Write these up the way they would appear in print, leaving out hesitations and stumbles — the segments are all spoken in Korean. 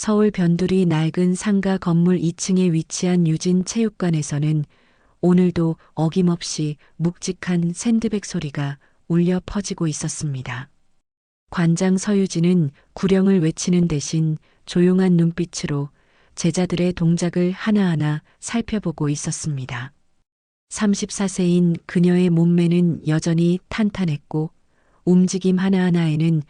서울 변두리 낡은 상가 건물 2층에 위치한 유진 체육관에서는 오늘도 어김없이 묵직한 샌드백 소리가 울려 퍼지고 있었습니다. 관장 서유진은 구령을 외치는 대신 조용한 눈빛으로 제자들의 동작을 하나하나 살펴보고 있었습니다. 34세인 그녀의 몸매는 여전히 탄탄했고 움직임 하나하나에는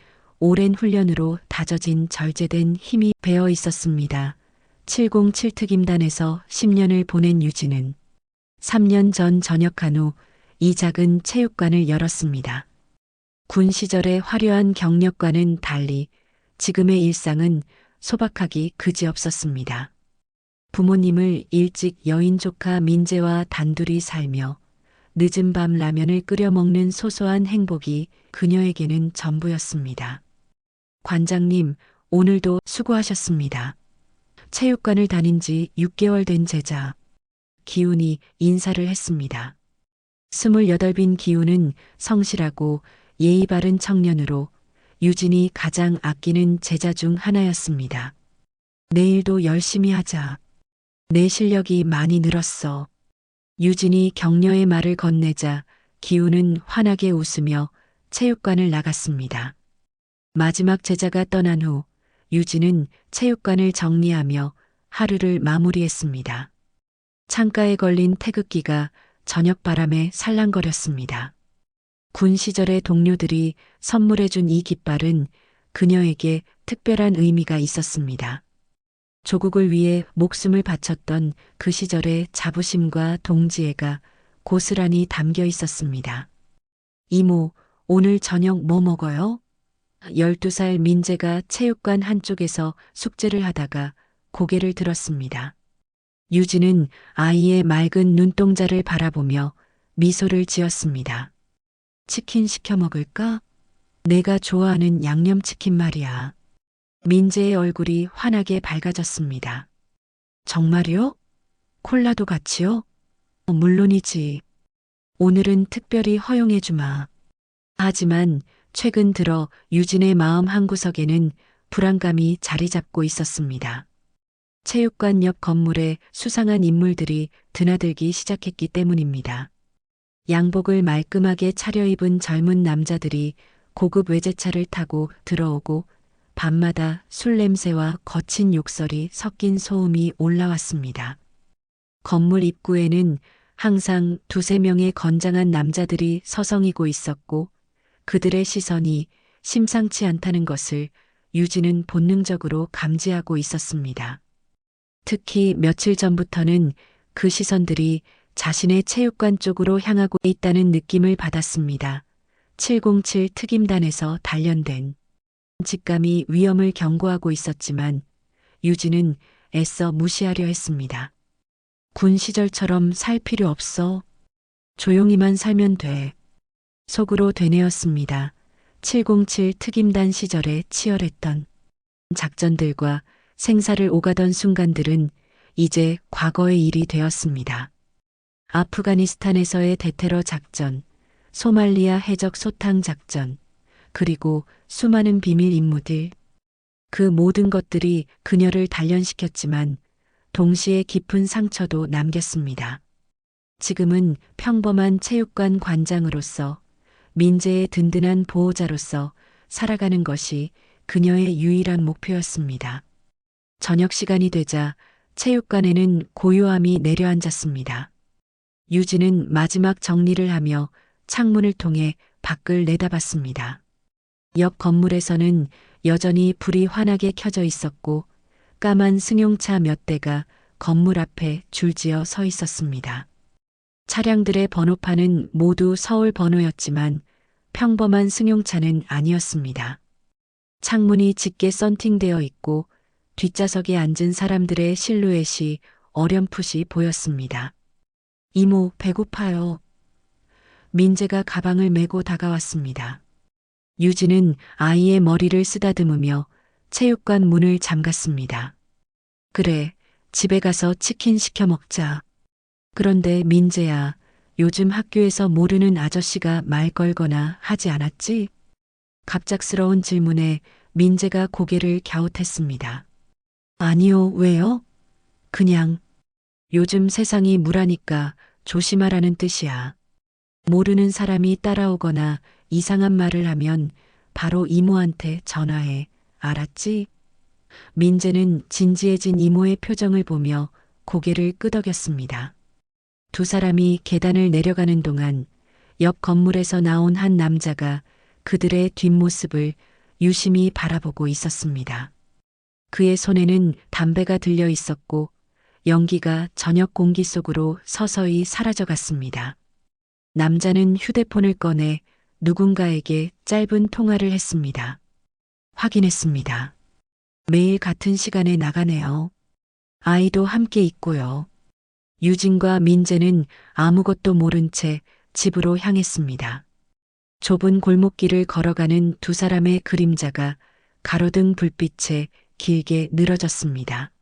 오랜 훈련으로 다져진 절제된 힘이 배어 있었습니다. 707 특임단에서 10년을 보낸 유진은 3년 전 전역한 후 이 작은 체육관을 열었습니다. 군 시절의 화려한 경력과는 달리 지금의 일상은 소박하기 그지없었습니다. 부모님을 일찍 여인 조카 민재와 단둘이 살며 늦은 밤 라면을 끓여 먹는 소소한 행복이 그녀에게는 전부였습니다. 관장님, 오늘도 수고하셨습니다. 체육관을 다닌 지 6개월 된 제자 기훈이 인사를 했습니다. 28빈 기훈은 성실하고 예의 바른 청년으로 유진이 가장 아끼는 제자 중 하나였습니다. 내일도 열심히 하자. 내 실력이 많이 늘었어. 유진이 격려의 말을 건네자 기훈은 환하게 웃으며 체육관을 나갔습니다. 마지막 제자가 떠난 후 유진은 체육관을 정리하며 하루를 마무리했습니다. 창가에 걸린 태극기가 저녁 바람에 살랑거렸습니다. 군 시절의 동료들이 선물해준 이 깃발은 그녀에게 특별한 의미가 있었습니다. 조국을 위해 목숨을 바쳤던 그 시절의 자부심과 동지애가 고스란히 담겨 있었습니다. 이모, 오늘 저녁 뭐 먹어요? 12살 민재가 체육관 한쪽에서 숙제를 하다가 고개를 들었습니다. 유진은 아이의 맑은 눈동자를 바라보며 미소를 지었습니다. 치킨 시켜 먹을까? 내가 좋아하는 양념치킨 말이야. 민재의 얼굴이 환하게 밝아졌습니다. 정말요? 콜라도 같이요? 물론이지. 오늘은 특별히 허용해주마. 하지만 최근 들어 유진의 마음 한구석에는 불안감이 자리 잡고 있었습니다. 체육관 옆 건물에 수상한 인물들이 드나들기 시작했기 때문입니다. 양복을 말끔하게 차려입은 젊은 남자들이 고급 외제차를 타고 들어오고 밤마다 술 냄새와 거친 욕설이 섞인 소음이 올라왔습니다. 건물 입구에는 항상 2~3명의 건장한 남자들이 서성이고 있었고 그들의 시선이 심상치 않다는 것을 유진은 본능적으로 감지하고 있었습니다. 특히 며칠 전부터는 그 시선들이 자신의 체육관 쪽으로 향하고 있다는 느낌을 받았습니다. 707 특임단에서 단련된 직감이 위험을 경고하고 있었지만 유진은 애써 무시하려 했습니다. 군 시절처럼 살 필요 없어. 조용히만 살면 돼. 속으로 되뇌었습니다. 707 특임단 시절에 치열했던 작전들과 생사를 오가던 순간들은 이제 과거의 일이 되었습니다. 아프가니스탄에서의 대테러 작전, 소말리아 해적 소탕 작전, 그리고 수많은 비밀 임무들. 그 모든 것들이 그녀를 단련시켰지만 동시에 깊은 상처도 남겼습니다. 지금은 평범한 체육관 관장으로서 민재의 든든한 보호자로서 살아가는 것이 그녀의 유일한 목표였습니다. 저녁 시간이 되자 체육관에는 고요함이 내려앉았습니다. 유진은 마지막 정리를 하며 창문을 통해 밖을 내다봤습니다. 옆 건물에서는 여전히 불이 환하게 켜져 있었고 까만 승용차 몇 대가 건물 앞에 줄지어 서 있었습니다. 차량들의 번호판은 모두 서울 번호였지만 평범한 승용차는 아니었습니다. 창문이 짙게 썬팅되어 있고 뒷좌석에 앉은 사람들의 실루엣이 어렴풋이 보였습니다. 이모, 배고파요. 민재가 가방을 메고 다가왔습니다. 유진은 아이의 머리를 쓰다듬으며 체육관 문을 잠갔습니다. 그래, 집에 가서 치킨 시켜 먹자. 그런데 민재야, 요즘 학교에서 모르는 아저씨가 말 걸거나 하지 않았지? 갑작스러운 질문에 민재가 고개를 갸웃했습니다. 아니요, 왜요? 그냥 요즘 세상이 물하니까 조심하라는 뜻이야. 모르는 사람이 따라오거나 이상한 말을 하면 바로 이모한테 전화해. 알았지? 민재는 진지해진 이모의 표정을 보며 고개를 끄덕였습니다. 두 사람이 계단을 내려가는 동안 옆 건물에서 나온 한 남자가 그들의 뒷모습을 유심히 바라보고 있었습니다. 그의 손에는 담배가 들려 있었고 연기가 저녁 공기 속으로 서서히 사라져 갔습니다. 남자는 휴대폰을 꺼내 누군가에게 짧은 통화를 했습니다. 확인했습니다. 매일 같은 시간에 나가네요. 아이도 함께 있고요. 유진과 민재는 아무것도 모른 채 집으로 향했습니다. 좁은 골목길을 걸어가는 두 사람의 그림자가 가로등 불빛에 길게 늘어졌습니다.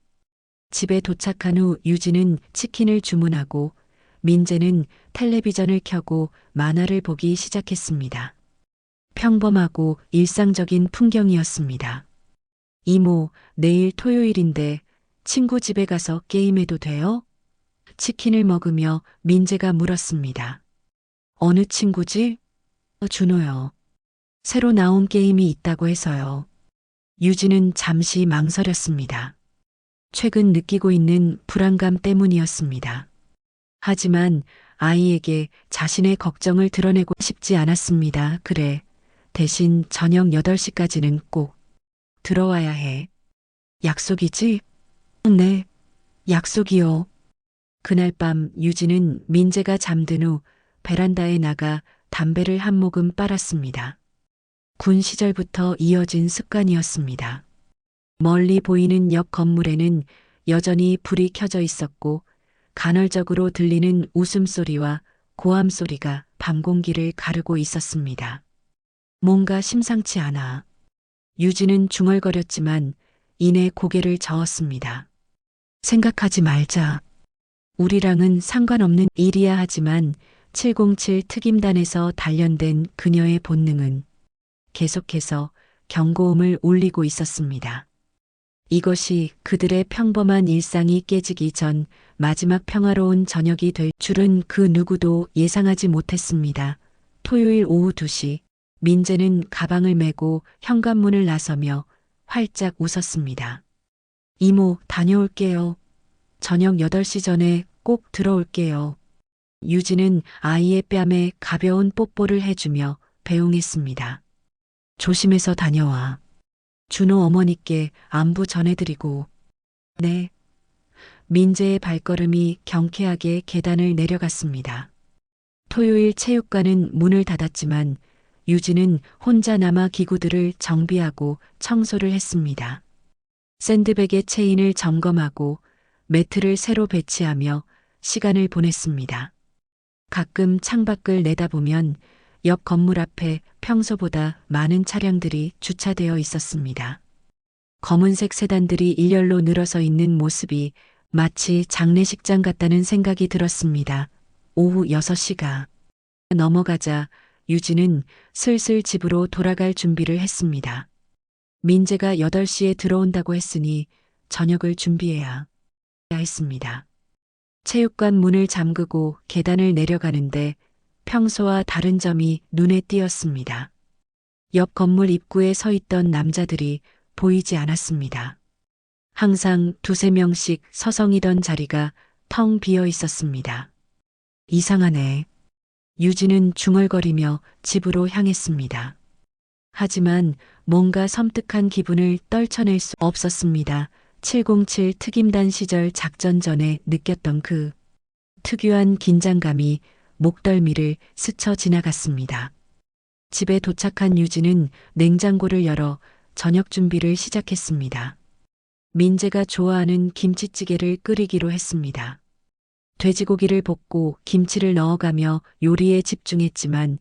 집에 도착한 후 유진은 치킨을 주문하고 민재는 텔레비전을 켜고 만화를 보기 시작했습니다. 평범하고 일상적인 풍경이었습니다. 이모, 내일 토요일인데 친구 집에 가서 게임해도 돼요? 치킨을 먹으며 민재가 물었습니다. 어느 친구지? 준호요. 새로 나온 게임이 있다고 해서요. 유진은 잠시 망설였습니다. 최근 느끼고 있는 불안감 때문이었습니다. 하지만 아이에게 자신의 걱정을 드러내고 싶지 않았습니다. 그래. 대신 저녁 8시까지는 꼭 들어와야 해. 약속이지? 네, 약속이요. 그날 밤 유진은 민재가 잠든 후 베란다에 나가 담배를 한 모금 빨았습니다. 군 시절부터 이어진 습관이었습니다. 멀리 보이는 옆 건물에는 여전히 불이 켜져 있었고 간헐적으로 들리는 웃음소리와 고함소리가 밤 공기를 가르고 있었습니다. 뭔가 심상치 않아. 유진은 중얼거렸지만 이내 고개를 저었습니다. 생각하지 말자. 우리랑은 상관없는 일이야 하지만 707 특임단에서 단련된 그녀의 본능은 계속해서 경고음을 울리고 있었습니다. 이것이 그들의 평범한 일상이 깨지기 전 마지막 평화로운 저녁이 될 줄은 그 누구도 예상하지 못했습니다. 토요일 오후 2시 민재는 가방을 메고 현관문을 나서며 활짝 웃었습니다. 이모, 다녀올게요. 저녁 8시 전에 꼭 들어올게요. 유진은 아이의 뺨에 가벼운 뽀뽀를 해주며 배웅했습니다. 조심해서 다녀와. 준호 어머니께 안부 전해드리고. 네. 민재의 발걸음이 경쾌하게 계단을 내려갔습니다. 토요일 체육관은 문을 닫았지만 유진은 혼자 남아 기구들을 정비하고 청소를 했습니다. 샌드백의 체인을 점검하고 매트를 새로 배치하며 시간을 보냈습니다. 가끔 창밖을 내다보면 옆 건물 앞에 평소보다 많은 차량들이 주차되어 있었습니다. 검은색 세단들이 일렬로 늘어서 있는 모습이 마치 장례식장 같다는 생각이 들었습니다. 오후 6시가 넘어가자 유진은 슬슬 집으로 돌아갈 준비를 했습니다. 민재가 8시에 들어온다고 했으니 저녁을 준비해야 했습니다. 체육관 문을 잠그고 계단을 내려가는데 평소와 다른 점이 눈에 띄었습니다. 옆 건물 입구에 서 있던 남자들이 보이지 않았습니다. 항상 2~3명씩 서성이던 자리가 텅 비어 있었습니다. 이상하네. 유진은 중얼거리며 집으로 향했습니다. 하지만 뭔가 섬뜩한 기분을 떨쳐낼 수 없었습니다. 707 특임단 시절 작전 전에 느꼈던 그 특유한 긴장감이 목덜미를 스쳐 지나갔습니다. 집에 도착한 유진은 냉장고를 열어 저녁 준비를 시작했습니다. 민재가 좋아하는 김치찌개를 끓이기로 했습니다. 돼지고기를 볶고 김치를 넣어가며 요리에 집중했지만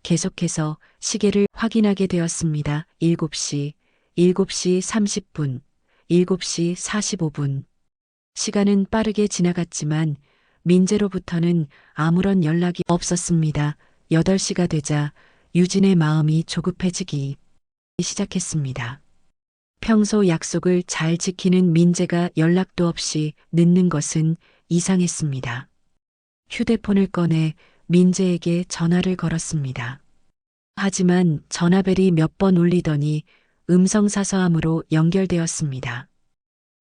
계속해서 시계를 확인하게 되었습니다. 7시, 7시 30분, 7시 45분. 시간은 빠르게 지나갔지만 민재로부터는 아무런 연락이 없었습니다. 8시가 되자 유진의 마음이 조급해지기 시작했습니다. 평소 약속을 잘 지키는 민재가 연락도 없이 늦는 것은 이상했습니다. 휴대폰을 꺼내 민재에게 전화를 걸었습니다. 하지만 전화벨이 몇 번 울리더니 음성사서함으로 연결되었습니다.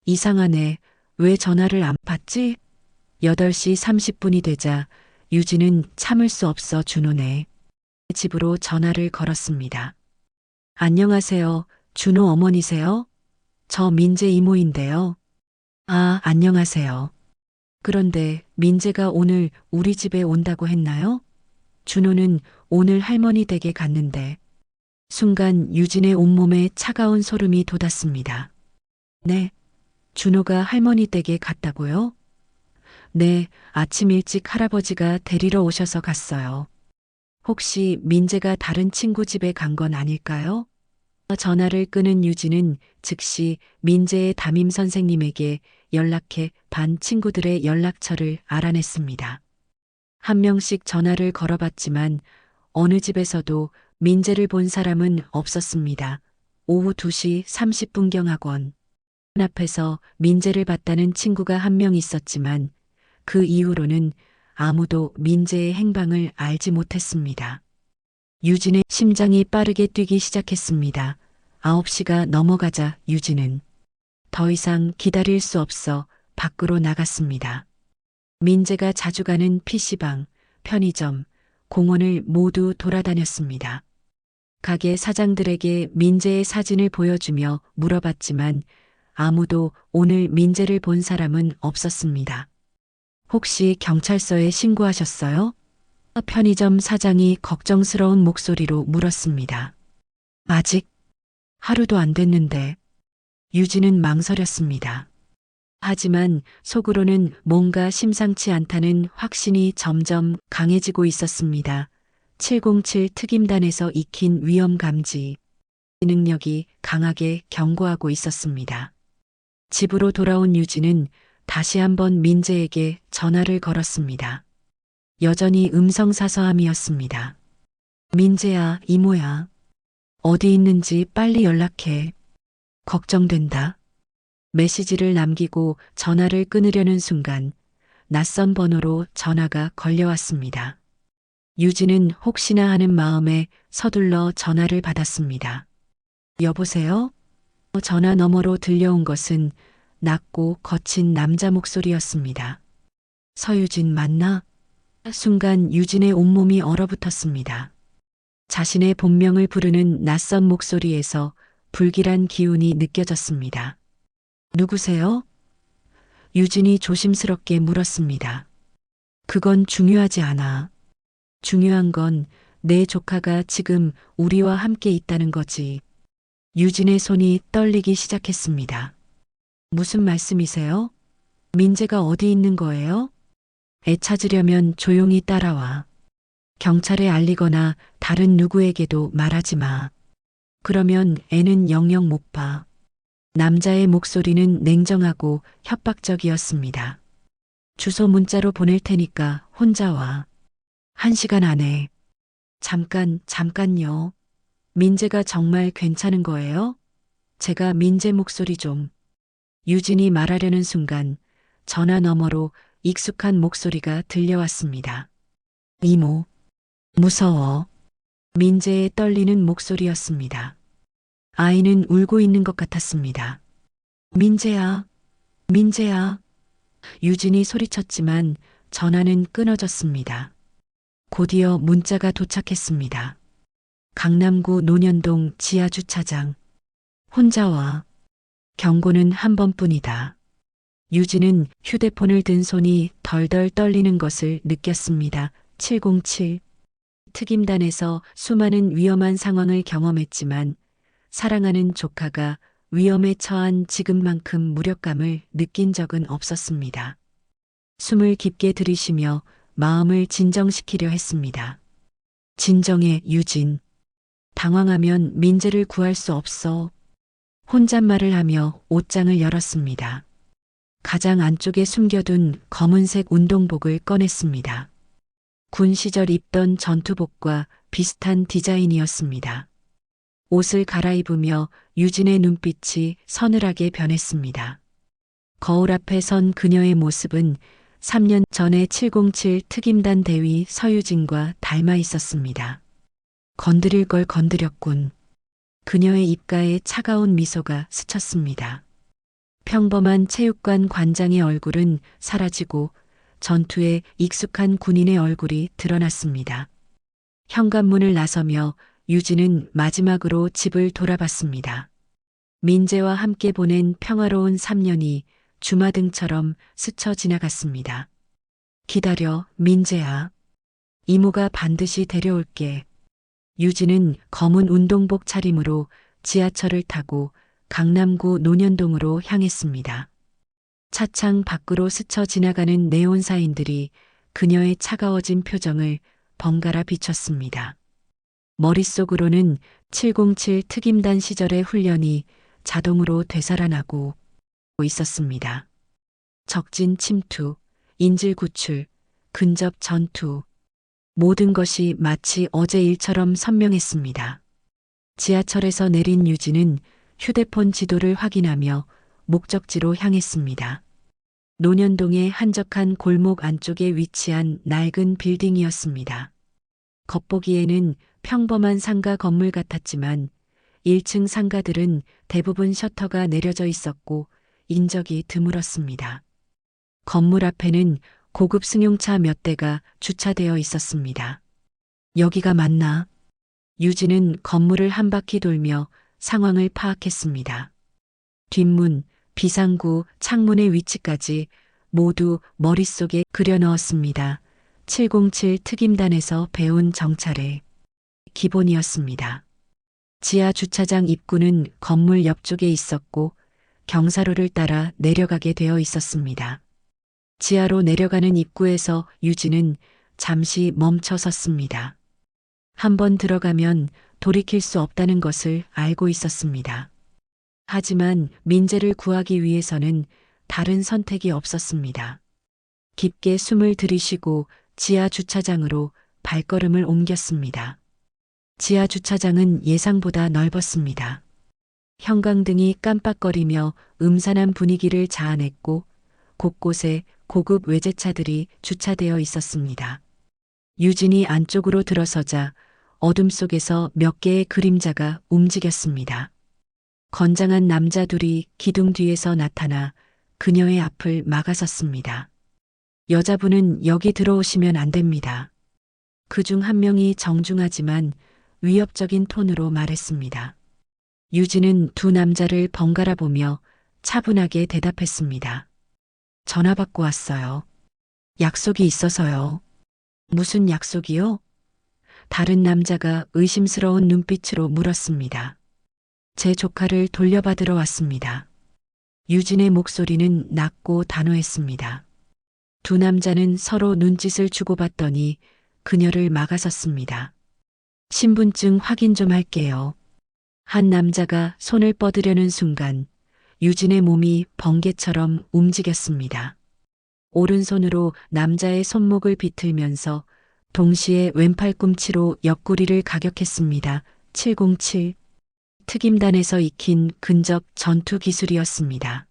이상하네. 왜 전화를 안 받지? 8시 30분이 되자 유진은 참을 수 없어 준호네 집으로 전화를 걸었습니다. 안녕하세요. 준호 어머니세요? 저 민재 이모인데요. 아, 안녕하세요. 그런데 민재가 오늘 우리 집에 온다고 했나요? 준호는 오늘 할머니 댁에 갔는데 순간 유진의 온몸에 차가운 소름이 돋았습니다. 네, 준호가 할머니 댁에 갔다고요? 네, 아침 일찍 할아버지가 데리러 오셔서 갔어요. 혹시 민재가 다른 친구 집에 간 건 아닐까요? 전화를 끄는 유진은 즉시 민재의 담임 선생님에게 연락해 반 친구들의 연락처를 알아냈습니다. 한 명씩 전화를 걸어봤지만 어느 집에서도 민재를 본 사람은 없었습니다. 오후 2시 30분경 학원 앞에서 민재를 봤다는 친구가 한 명 있었지만 그 이후로는 아무도 민재의 행방을 알지 못했습니다. 유진의 심장이 빠르게 뛰기 시작했습니다. 9시가 넘어가자 유진은 더 이상 기다릴 수 없어 밖으로 나갔습니다. 민재가 자주 가는 PC방, 편의점, 공원을 모두 돌아다녔습니다. 가게 사장들에게 민재의 사진을 보여주며 물어봤지만 아무도 오늘 민재를 본 사람은 없었습니다. 혹시 경찰서에 신고하셨어요? 편의점 사장이 걱정스러운 목소리로 물었습니다. 아직 하루도 안 됐는데 유진은 망설였습니다. 하지만 속으로는 뭔가 심상치 않다는 확신이 점점 강해지고 있었습니다. 707 특임단에서 익힌 위험 감지 능력이 강하게 경고하고 있었습니다. 집으로 돌아온 유진은 다시 한번 민재에게 전화를 걸었습니다. 여전히 음성사서함이었습니다. 민재야, 이모야. 어디 있는지 빨리 연락해. 걱정된다. 메시지를 남기고 전화를 끊으려는 순간 낯선 번호로 전화가 걸려왔습니다. 유진은 혹시나 하는 마음에 서둘러 전화를 받았습니다. 여보세요? 전화 너머로 들려온 것은 낮고 거친 남자 목소리였습니다. 서유진 맞나? 순간 유진의 온몸이 얼어붙었습니다. 자신의 본명을 부르는 낯선 목소리에서 불길한 기운이 느껴졌습니다. 누구세요? 유진이 조심스럽게 물었습니다. 그건 중요하지 않아. 중요한 건 내 조카가 지금 우리와 함께 있다는 거지. 유진의 손이 떨리기 시작했습니다. 무슨 말씀이세요? 민재가 어디 있는 거예요? 애 찾으려면 조용히 따라와. 경찰에 알리거나 다른 누구에게도 말하지 마. 그러면 애는 영영 못 봐. 남자의 목소리는 냉정하고 협박적이었습니다. 주소 문자로 보낼 테니까 혼자 와. 1시간 안에. 잠깐요. 민재가 정말 괜찮은 거예요? 제가 민재 목소리 좀. 유진이 말하려는 순간 전화 너머로 익숙한 목소리가 들려왔습니다. 이모. 무서워. 민재의 떨리는 목소리였습니다. 아이는 울고 있는 것 같았습니다. 민재야, 민재야. 유진이 소리쳤지만 전화는 끊어졌습니다. 곧이어 문자가 도착했습니다. 강남구 논현동 지하주차장. 혼자 와. 경고는 한 번뿐이다. 유진은 휴대폰을 든 손이 덜덜 떨리는 것을 느꼈습니다. 707. 특임단에서 수많은 위험한 상황을 경험했지만 사랑하는 조카가 위험에 처한 지금만큼 무력감을 느낀 적은 없었습니다. 숨을 깊게 들이쉬며 마음을 진정시키려 했습니다. 진정해, 유진. 당황하면 민재를 구할 수 없어. 혼잣말을 하며 옷장을 열었습니다. 가장 안쪽에 숨겨둔 검은색 운동복을 꺼냈습니다. 군 시절 입던 전투복과 비슷한 디자인이었습니다. 옷을 갈아입으며 유진의 눈빛이 서늘하게 변했습니다. 거울 앞에 선 그녀의 모습은 3년 전에 707 특임단 대위 서유진과 닮아 있었습니다. 건드릴 걸 건드렸군. 그녀의 입가에 차가운 미소가 스쳤습니다. 평범한 체육관 관장의 얼굴은 사라지고 전투에 익숙한 군인의 얼굴이 드러났습니다. 현관문을 나서며 유진은 마지막으로 집을 돌아봤습니다. 민재와 함께 보낸 평화로운 3년이 주마등처럼 스쳐 지나갔습니다. 기다려, 민재야. 이모가 반드시 데려올게. 유진은 검은 운동복 차림으로 지하철을 타고 강남구 논현동으로 향했습니다. 차창 밖으로 스쳐 지나가는 네온사인들이 그녀의 차가워진 표정을 번갈아 비췄습니다. 머릿속으로는 707 특임단 시절의 훈련이 자동으로 되살아나고 있었습니다. 적진 침투, 인질 구출, 근접 전투. 모든 것이 마치 어제 일처럼 선명했습니다. 지하철에서 내린 유진은 휴대폰 지도를 확인하며 목적지로 향했습니다. 논현동의 한적한 골목 안쪽에 위치한 낡은 빌딩이었습니다. 겉보기에는 평범한 상가 건물 같았지만 1층 상가들은 대부분 셔터가 내려져 있었고 인적이 드물었습니다. 건물 앞에는 고급 승용차 몇 대가 주차되어 있었습니다. 여기가 맞나? 유진은 건물을 한 바퀴 돌며 상황을 파악했습니다. 뒷문, 비상구, 창문의 위치까지 모두 머릿속에 그려 넣었습니다. 707 특임단에서 배운 정찰의 기본이었습니다. 지하 주차장 입구는 건물 옆쪽에 있었고 경사로를 따라 내려가게 되어 있었습니다. 지하로 내려가는 입구에서 유진은 잠시 멈춰 섰습니다. 한번 들어가면 돌이킬 수 없다는 것을 알고 있었습니다. 하지만 민재를 구하기 위해서는 다른 선택이 없었습니다. 깊게 숨을 들이쉬고 지하 주차장으로 발걸음을 옮겼습니다. 지하 주차장은 예상보다 넓었습니다. 형광등이 깜빡거리며 음산한 분위기를 자아냈고 곳곳에 고급 외제차들이 주차되어 있었습니다. 유진이 안쪽으로 들어서자 어둠 속에서 몇 개의 그림자가 움직였습니다. 건장한 남자 둘이 기둥 뒤에서 나타나 그녀의 앞을 막아섰습니다. 여자분은 여기 들어오시면 안 됩니다. 그중 한 명이 정중하지만 위협적인 톤으로 말했습니다. 유진은 두 남자를 번갈아 보며 차분하게 대답했습니다. 전화 받고 왔어요. 약속이 있어서요. 무슨 약속이요? 다른 남자가 의심스러운 눈빛으로 물었습니다. 제 조카를 돌려받으러 왔습니다. 유진의 목소리는 낮고 단호했습니다. 두 남자는 서로 눈짓을 주고받더니 그녀를 막아섰습니다. 신분증 확인 좀 할게요. 한 남자가 손을 뻗으려는 순간 유진의 몸이 번개처럼 움직였습니다. 오른손으로 남자의 손목을 비틀면서 동시에 왼팔 꿈치로 옆구리를 가격했습니다. 707 특임단에서 익힌 근접 전투 기술이었습니다.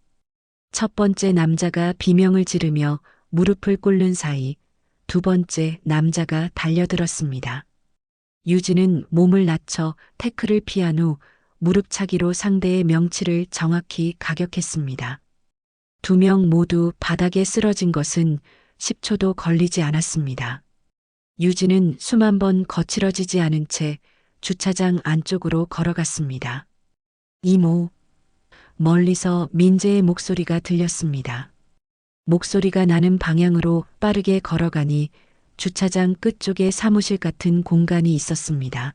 첫 번째 남자가 비명을 지르며 무릎을 꿇는 사이 두 번째 남자가 달려들었습니다. 유진은 몸을 낮춰 태클을 피한 후 무릎차기로 상대의 명치를 정확히 가격했습니다. 두 명 모두 바닥에 쓰러진 것은 10초도 걸리지 않았습니다. 유진은 숨 한 번 거칠어지지 않은 채 주차장 안쪽으로 걸어갔습니다. 이모. 멀리서 민재의 목소리가 들렸습니다. 목소리가 나는 방향으로 빠르게 걸어가니 주차장 끝쪽에 사무실 같은 공간이 있었습니다.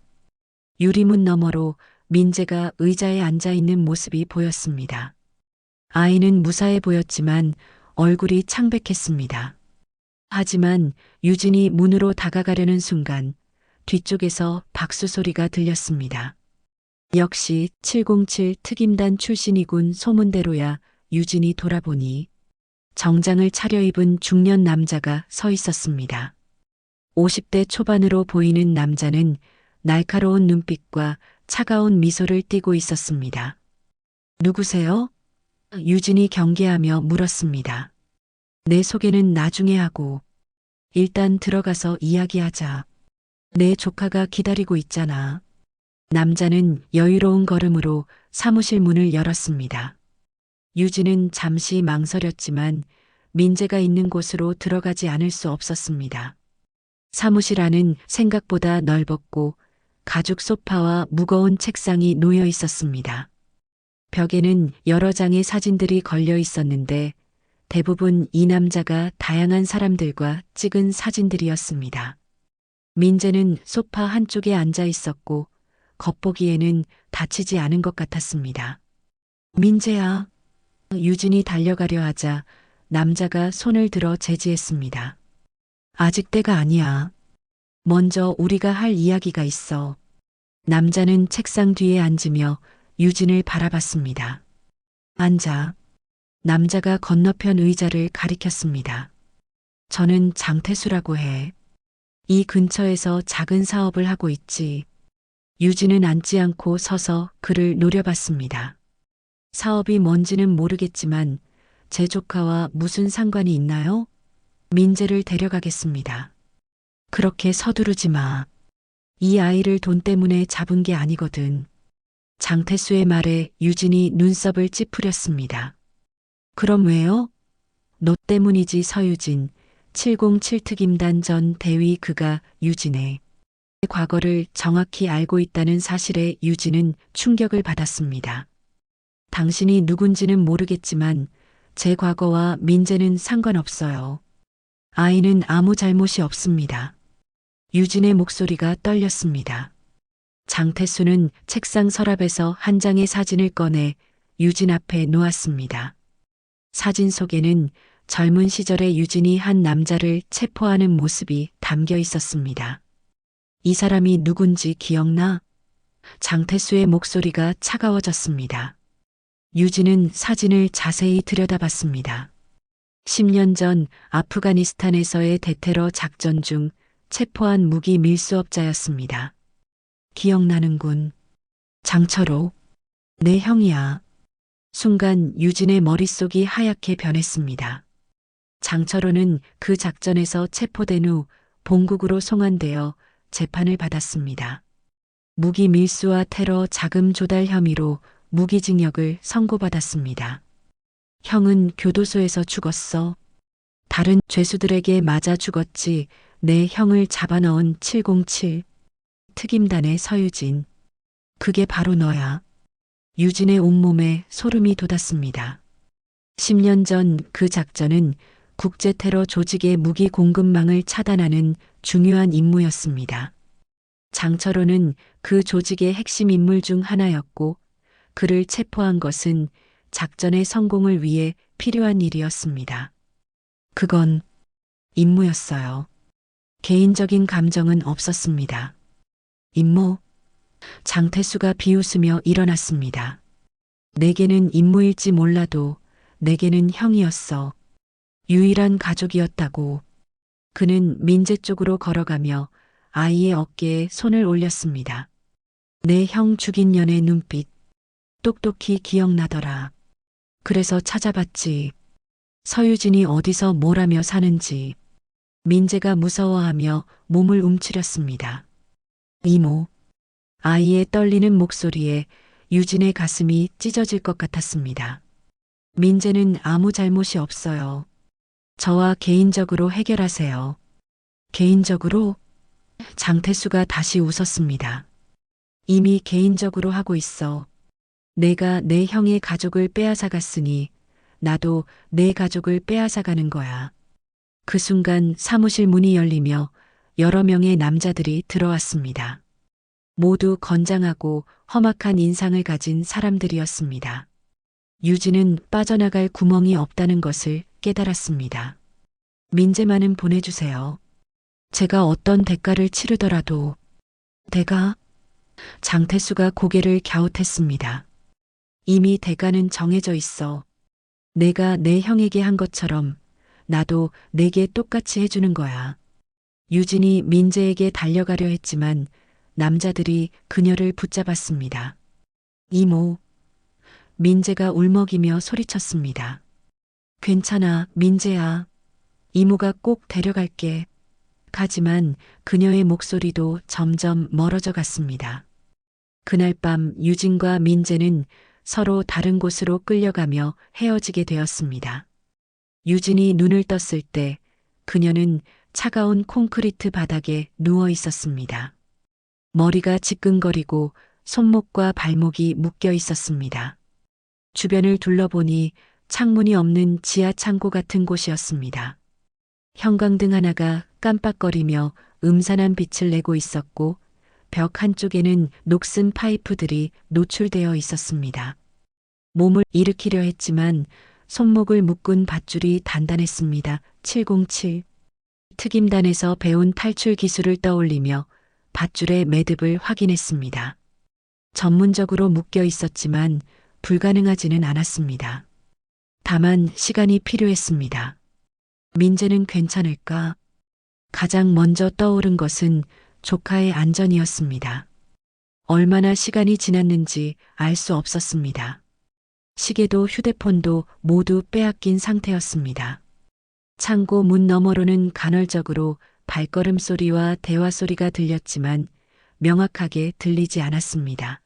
유리문 너머로 민재가 의자에 앉아 있는 모습이 보였습니다. 아이는 무사해 보였지만 얼굴이 창백했습니다. 하지만 유진이 문으로 다가가려는 순간 뒤쪽에서 박수 소리가 들렸습니다. 역시 707 특임단 출신이군 소문대로야. 유진이 돌아보니 정장을 차려입은 중년 남자가 서 있었습니다. 50대 초반으로 보이는 남자는 날카로운 눈빛과 차가운 미소를 띠고 있었습니다. 누구세요? 유진이 경계하며 물었습니다. 내 소개는 나중에 하고 일단 들어가서 이야기하자. 내 조카가 기다리고 있잖아. 남자는 여유로운 걸음으로 사무실 문을 열었습니다. 유진은 잠시 망설였지만 민재가 있는 곳으로 들어가지 않을 수 없었습니다. 사무실 안은 생각보다 넓었고 가죽 소파와 무거운 책상이 놓여 있었습니다. 벽에는 여러 장의 사진들이 걸려 있었는데 대부분 이 남자가 다양한 사람들과 찍은 사진들이었습니다. 민재는 소파 한쪽에 앉아 있었고 겉보기에는 다치지 않은 것 같았습니다. 민재야. 유진이 달려가려 하자 남자가 손을 들어 제지했습니다. 아직 때가 아니야. 먼저 우리가 할 이야기가 있어. 남자는 책상 뒤에 앉으며 유진을 바라봤습니다. 앉아. 남자가 건너편 의자를 가리켰습니다. 저는 장태수라고 해. 이 근처에서 작은 사업을 하고 있지. 유진은 앉지 않고 서서 그를 노려봤습니다. 사업이 뭔지는 모르겠지만 제 조카와 무슨 상관이 있나요? 민재를 데려가겠습니다. 그렇게 서두르지 마. 이 아이를 돈 때문에 잡은 게 아니거든. 장태수의 말에 유진이 눈썹을 찌푸렸습니다. 그럼 왜요? 너 때문이지. 서유진. 707 특임단 전 대위. 그가 유진의 과거를 정확히 알고 있다는 사실에 유진은 충격을 받았습니다. 당신이 누군지는 모르겠지만 제 과거와 민재는 상관없어요. 아이는 아무 잘못이 없습니다. 유진의 목소리가 떨렸습니다. 장태수는 책상 서랍에서 한 장의 사진을 꺼내 유진 앞에 놓았습니다. 사진 속에는 젊은 시절의 유진이 한 남자를 체포하는 모습이 담겨 있었습니다. 이 사람이 누군지 기억나? 장태수의 목소리가 차가워졌습니다. 유진은 사진을 자세히 들여다봤습니다. 10년 전 아프가니스탄에서의 대테러 작전 중 체포한 무기 밀수업자였습니다. 기억나는군. 장철호. 내 형이야. 순간 유진의 머릿속이 하얗게 변했습니다. 장철호는 그 작전에서 체포된 후 본국으로 송환되어 재판을 받았습니다. 무기 밀수와 테러 자금 조달 혐의로 무기징역을 선고받았습니다. 형은 교도소에서 죽었어. 다른 죄수들에게 맞아 죽었지. 내 형을 잡아넣은 707 특임단의 서유진. 그게 바로 너야. 유진의 온몸에 소름이 돋았습니다. 10년 전 그 작전은 국제 테러 조직의 무기 공급망을 차단하는 중요한 임무였습니다. 장철호는 그 조직의 핵심 인물 중 하나였고 그를 체포한 것은 작전의 성공을 위해 필요한 일이었습니다. 그건 임무였어요. 개인적인 감정은 없었습니다. 임무? 장태수가 비웃으며 일어났습니다. 내게는 임무일지 몰라도 내게는 형이었어. 유일한 가족이었다고. 그는 민재 쪽으로 걸어가며 아이의 어깨에 손을 올렸습니다. 내 형 죽인 년의 눈빛. 똑똑히 기억나더라. 그래서 찾아봤지. 서유진이 어디서 뭘 하며 사는지. 민재가 무서워하며 몸을 움츠렸습니다. 이모. 아이의 떨리는 목소리에 유진의 가슴이 찢어질 것 같았습니다. 민재는 아무 잘못이 없어요. 저와 개인적으로 해결하세요. 개인적으로? 장태수가 다시 웃었습니다. 이미 개인적으로 하고 있어. 내가 내 형의 가족을 빼앗아갔으니 나도 내 가족을 빼앗아가는 거야. 그 순간 사무실 문이 열리며 여러 명의 남자들이 들어왔습니다. 모두 건장하고 험악한 인상을 가진 사람들이었습니다. 유진은 빠져나갈 구멍이 없다는 것을 깨달았습니다. 민재만은 보내주세요. 제가 어떤 대가를 치르더라도. 대가? 장태수가 고개를 갸웃했습니다. 이미 대가는 정해져 있어. 내가 내 형에게 한 것처럼 나도 내게 똑같이 해주는 거야. 유진이 민재에게 달려가려 했지만 남자들이 그녀를 붙잡았습니다. 이모, 민재가 울먹이며 소리쳤습니다. 괜찮아, 민재야. 이모가 꼭 데려갈게. 하지만 그녀의 목소리도 점점 멀어져 갔습니다. 그날 밤 유진과 민재는 서로 다른 곳으로 끌려가며 헤어지게 되었습니다. 유진이 눈을 떴을 때 그녀는 차가운 콘크리트 바닥에 누워 있었습니다. 머리가 지끈거리고 손목과 발목이 묶여 있었습니다. 주변을 둘러보니 창문이 없는 지하 창고 같은 곳이었습니다. 형광등 하나가 깜빡거리며 음산한 빛을 내고 있었고 벽 한쪽에는 녹슨 파이프들이 노출되어 있었습니다. 몸을 일으키려 했지만 손목을 묶은 밧줄이 단단했습니다. 707. 특임단에서 배운 탈출 기술을 떠올리며 밧줄의 매듭을 확인했습니다. 전문적으로 묶여 있었지만 불가능하지는 않았습니다. 다만 시간이 필요했습니다. 민재는 괜찮을까? 가장 먼저 떠오른 것은 조카의 안전이었습니다. 얼마나 시간이 지났는지 알 수 없었습니다. 시계도 휴대폰도 모두 빼앗긴 상태였습니다. 창고 문 너머로는 간헐적으로 발걸음 소리와 대화 소리가 들렸지만 명확하게 들리지 않았습니다.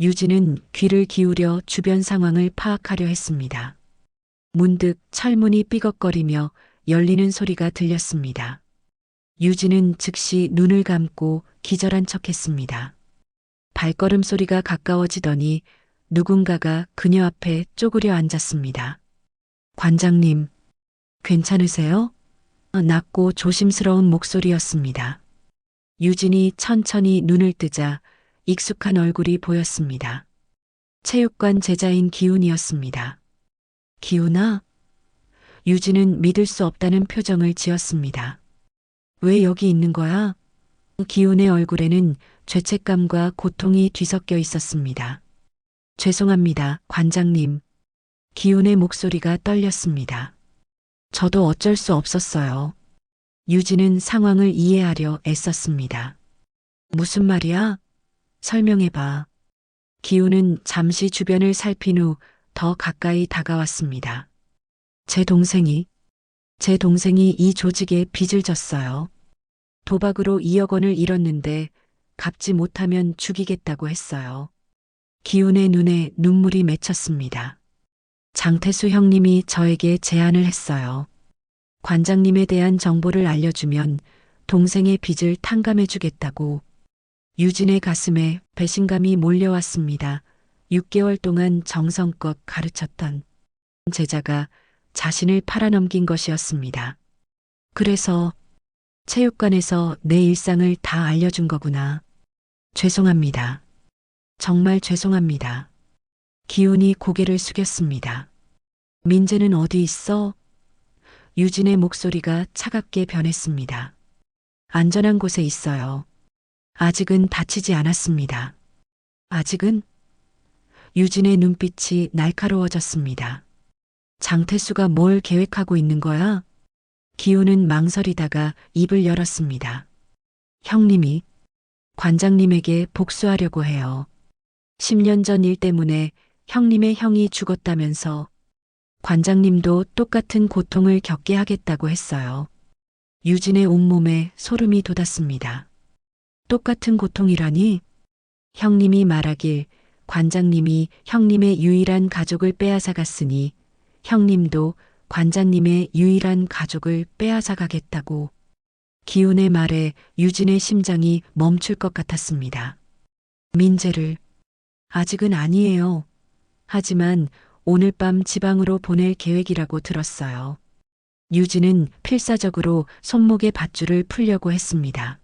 유진은 귀를 기울여 주변 상황을 파악하려 했습니다. 문득 철문이 삐걱거리며 열리는 소리가 들렸습니다. 유진은 즉시 눈을 감고 기절한 척했습니다. 발걸음 소리가 가까워지더니 누군가가 그녀 앞에 쪼그려 앉았습니다. 관장님, 괜찮으세요? 낮고 조심스러운 목소리였습니다. 유진이 천천히 눈을 뜨자 익숙한 얼굴이 보였습니다. 체육관 제자인 기훈이었습니다. 기훈아? 유진은 믿을 수 없다는 표정을 지었습니다. 왜 여기 있는 거야? 기훈의 얼굴에는 죄책감과 고통이 뒤섞여 있었습니다. 죄송합니다, 관장님. 기훈의 목소리가 떨렸습니다. 저도 어쩔 수 없었어요. 유진은 상황을 이해하려 애썼습니다. 무슨 말이야? 설명해봐. 기훈은 잠시 주변을 살핀 후 더 가까이 다가왔습니다. 제 동생이 이 조직에 빚을 졌어요. 도박으로 2억 원을 잃었는데 갚지 못하면 죽이겠다고 했어요. 기훈의 눈에 눈물이 맺혔습니다. 장태수 형님이 저에게 제안을 했어요. 관장님에 대한 정보를 알려주면 동생의 빚을 탕감해 주겠다고. 유진의 가슴에 배신감이 몰려왔습니다. 6개월 동안 정성껏 가르쳤던 제자가 자신을 팔아넘긴 것이었습니다. 그래서 체육관에서 내 일상을 다 알려준 거구나. 죄송합니다. 정말 죄송합니다. 기훈이 고개를 숙였습니다. 민재는 어디 있어? 유진의 목소리가 차갑게 변했습니다. 안전한 곳에 있어요. 아직은 다치지 않았습니다. 아직은? 유진의 눈빛이 날카로워졌습니다. 장태수가 뭘 계획하고 있는 거야? 기훈은 망설이다가 입을 열었습니다. 형님이 관장님에게 복수하려고 해요. 10년 전 일 때문에 형님의 형이 죽었다면서 관장님도 똑같은 고통을 겪게 하겠다고 했어요. 유진의 온몸에 소름이 돋았습니다. 똑같은 고통이라니? 형님이 말하길 관장님이 형님의 유일한 가족을 빼앗아 갔으니 형님도 관장님의 유일한 가족을 빼앗아 가겠다고. 기훈의 말에 유진의 심장이 멈출 것 같았습니다. 민재를 아직은 아니에요. 하지만 오늘 밤 지방으로 보낼 계획이라고 들었어요. 유진은 필사적으로 손목의 밧줄을 풀려고 했습니다.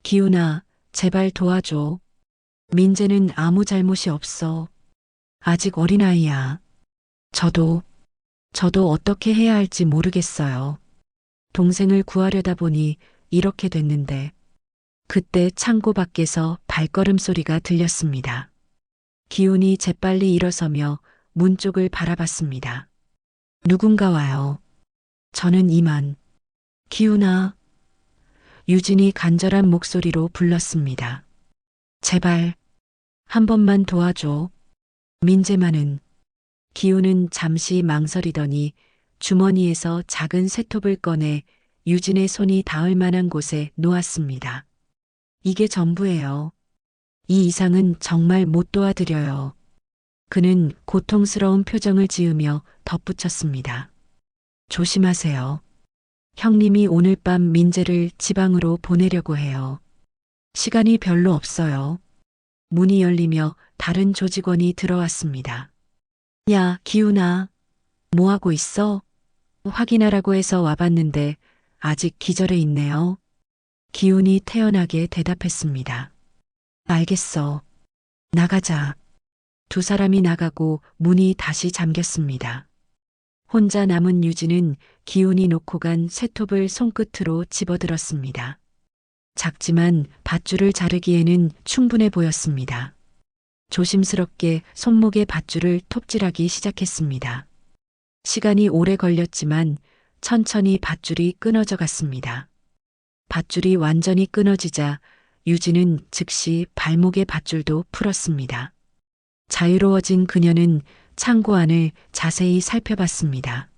기훈아, 제발 도와줘. 민재는 아무 잘못이 없어. 아직 어린아이야. 저도 어떻게 해야 할지 모르겠어요. 동생을 구하려다 보니 이렇게 됐는데. 그때 창고 밖에서 발걸음 소리가 들렸습니다. 기훈이 재빨리 일어서며 문 쪽을 바라봤습니다. 누군가 와요. 저는 이만. 기훈아. 유진이 간절한 목소리로 불렀습니다. 제발, 한 번만 도와줘. 민재만은 기우는 잠시 망설이더니 주머니에서 작은 쇠톱을 꺼내 유진의 손이 닿을 만한 곳에 놓았습니다. 이게 전부예요. 이 이상은 정말 못 도와드려요. 그는 고통스러운 표정을 지으며 덧붙였습니다. 조심하세요. 형님이 오늘 밤 민재를 지방으로 보내려고 해요. 시간이 별로 없어요. 문이 열리며 다른 조직원이 들어왔습니다. 야, 기훈아. 뭐하고 있어? 확인하라고 해서 와봤는데 아직 기절해 있네요. 기훈이 태연하게 대답했습니다. 알겠어. 나가자. 두 사람이 나가고 문이 다시 잠겼습니다. 혼자 남은 유진은 기훈이 놓고 간 쇠톱을 손끝으로 집어들었습니다. 작지만 밧줄을 자르기에는 충분해 보였습니다. 조심스럽게 손목에 밧줄을 톱질하기 시작했습니다. 시간이 오래 걸렸지만 천천히 밧줄이 끊어져 갔습니다. 밧줄이 완전히 끊어지자 유진은 즉시 발목의 밧줄도 풀었습니다. 자유로워진 그녀는 창고 안을 자세히 살펴봤습니다.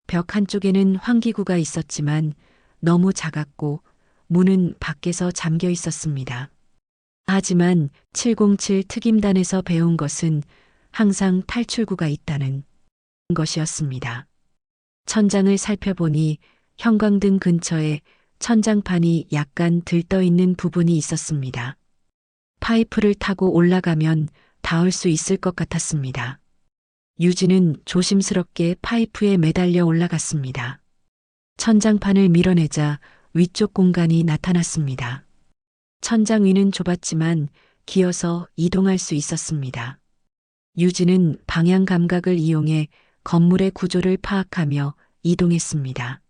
벽 한쪽에는 환기구가 있었지만 너무 작았고 문은 밖에서 잠겨 있었습니다. 하지만 707 특임단에서 배운 것은 항상 탈출구가 있다는 것이었습니다. 천장을 살펴보니 형광등 근처에 천장판이 약간 들떠 있는 부분이 있었습니다. 파이프를 타고 올라가면 닿을 수 있을 것 같았습니다. 유진은 조심스럽게 파이프에 매달려 올라갔습니다. 천장판을 밀어내자 위쪽 공간이 나타났습니다. 천장 위는 좁았지만 기어서 이동할 수 있었습니다. 유진은 방향 감각을 이용해 건물의 구조를 파악하며 이동했습니다.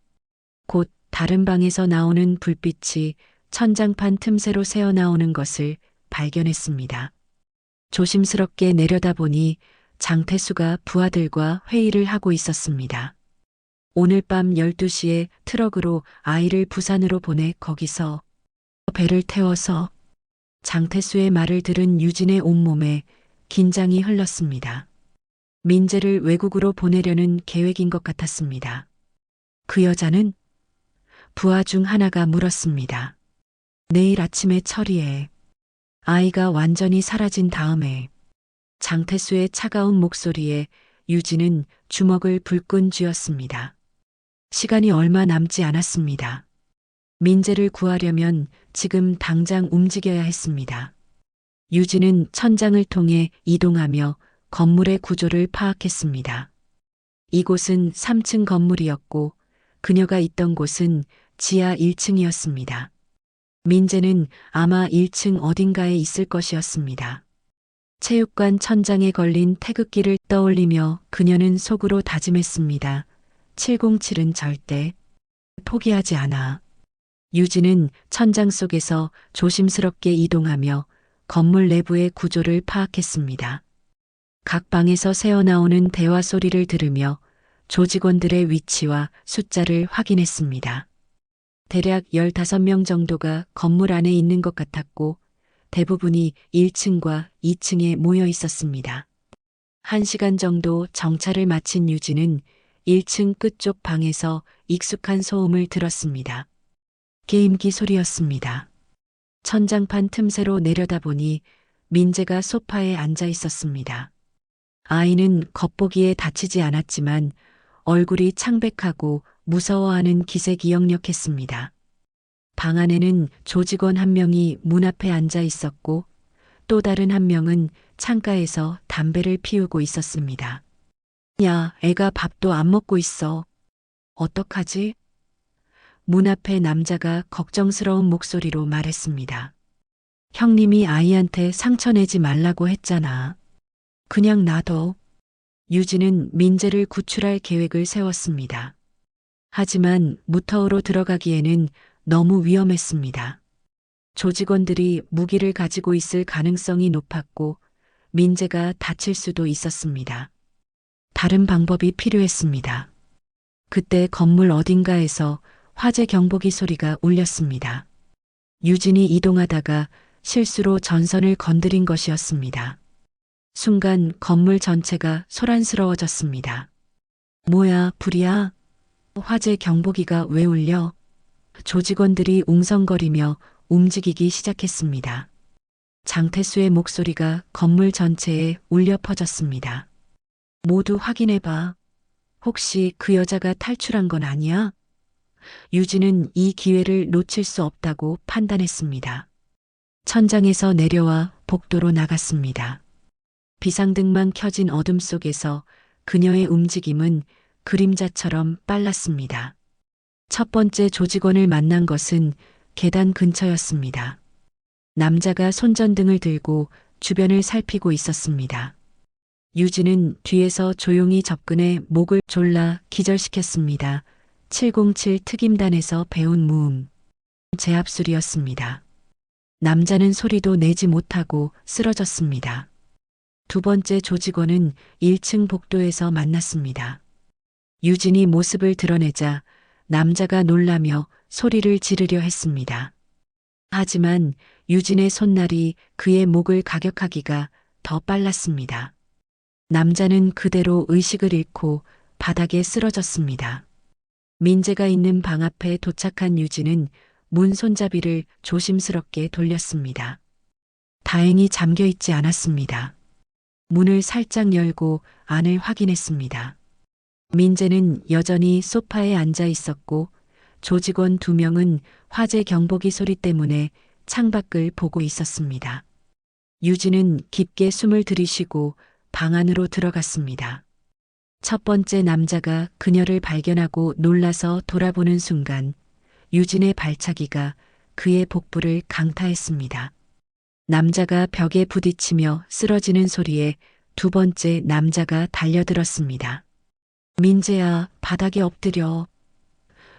곧 다른 방에서 나오는 불빛이 천장판 틈새로 새어나오는 것을 발견했습니다. 조심스럽게 내려다보니 장태수가 부하들과 회의를 하고 있었습니다. 오늘 밤 12시에 트럭으로 아이를 부산으로 보내 거기서 배를 태워서 장태수의 말을 들은 유진의 온몸에 긴장이 흘렀습니다. 민재를 외국으로 보내려는 계획인 것 같았습니다. 그 여자는? 부하 중 하나가 물었습니다. 내일 아침에 처리해. 아이가 완전히 사라진 다음에. 장태수의 차가운 목소리에 유진은 주먹을 불끈 쥐었습니다. 시간이 얼마 남지 않았습니다. 민재를 구하려면 지금 당장 움직여야 했습니다. 유진은 천장을 통해 이동하며 건물의 구조를 파악했습니다. 이곳은 3층 건물이었고 그녀가 있던 곳은 지하 1층이었습니다. 민재는 아마 1층 어딘가에 있을 것이었습니다. 체육관 천장에 걸린 태극기를 떠올리며 그녀는 속으로 다짐했습니다. 707은 절대 포기하지 않아. 유진은 천장 속에서 조심스럽게 이동하며 건물 내부의 구조를 파악했습니다. 각 방에서 새어나오는 대화 소리를 들으며 조직원들의 위치와 숫자를 확인했습니다. 대략 15명 정도가 건물 안에 있는 것 같았고 대부분이 1층과 2층에 모여 있었습니다. 1시간 정도 정찰을 마친 유진은 1층 끝쪽 방에서 익숙한 소음을 들었습니다. 게임기 소리였습니다. 천장판 틈새로 내려다보니 민재가 소파에 앉아 있었습니다. 아이는 겉보기에 다치지 않았지만 얼굴이 창백하고 무서워하는 기색이 역력했습니다. 방 안에는 조직원 한 명이 문 앞에 앉아 있었고 또 다른 한 명은 창가에서 담배를 피우고 있었습니다. 야, 애가 밥도 안 먹고 있어. 어떡하지? 문 앞에 남자가 걱정스러운 목소리로 말했습니다. 형님이 아이한테 상처 내지 말라고 했잖아. 그냥 놔둬. 유진은 민재를 구출할 계획을 세웠습니다. 하지만 무터우로 들어가기에는 너무 위험했습니다. 조직원들이 무기를 가지고 있을 가능성이 높았고 민재가 다칠 수도 있었습니다. 다른 방법이 필요했습니다. 그때 건물 어딘가에서 화재 경보기 소리가 울렸습니다. 유진이 이동하다가 실수로 전선을 건드린 것이었습니다. 순간 건물 전체가 소란스러워졌습니다. 뭐야, 불이야? 화재 경보기가 왜 울려? 조직원들이 웅성거리며 움직이기 시작했습니다. 장태수의 목소리가 건물 전체에 울려 퍼졌습니다. 모두 확인해봐. 혹시 그 여자가 탈출한 건 아니야? 유진은 이 기회를 놓칠 수 없다고 판단했습니다. 천장에서 내려와 복도로 나갔습니다. 비상등만 켜진 어둠 속에서 그녀의 움직임은 그림자처럼 빨랐습니다. 첫 번째 조직원을 만난 것은 계단 근처였습니다. 남자가 손전등을 들고 주변을 살피고 있었습니다. 유진은 뒤에서 조용히 접근해 목을 졸라 기절시켰습니다. 707 특임단에서 배운 무음. 제압술이었습니다. 남자는 소리도 내지 못하고 쓰러졌습니다. 두 번째 조직원은 1층 복도에서 만났습니다. 유진이 모습을 드러내자 남자가 놀라며 소리를 지르려 했습니다. 하지만 유진의 손날이 그의 목을 가격하기가 더 빨랐습니다. 남자는 그대로 의식을 잃고 바닥에 쓰러졌습니다. 민재가 있는 방 앞에 도착한 유진은 문 손잡이를 조심스럽게 돌렸습니다. 다행히 잠겨 있지 않았습니다. 문을 살짝 열고 안을 확인했습니다. 민재는 여전히 소파에 앉아 있었고 조직원 2명은 화재 경보기 소리 때문에 창밖을 보고 있었습니다. 유진은 깊게 숨을 들이쉬고 방 안으로 들어갔습니다. 첫 번째 남자가 그녀를 발견하고 놀라서 돌아보는 순간 유진의 발차기가 그의 복부를 강타했습니다. 남자가 벽에 부딪히며 쓰러지는 소리에 두 번째 남자가 달려들었습니다. 민재야, 바닥에 엎드려.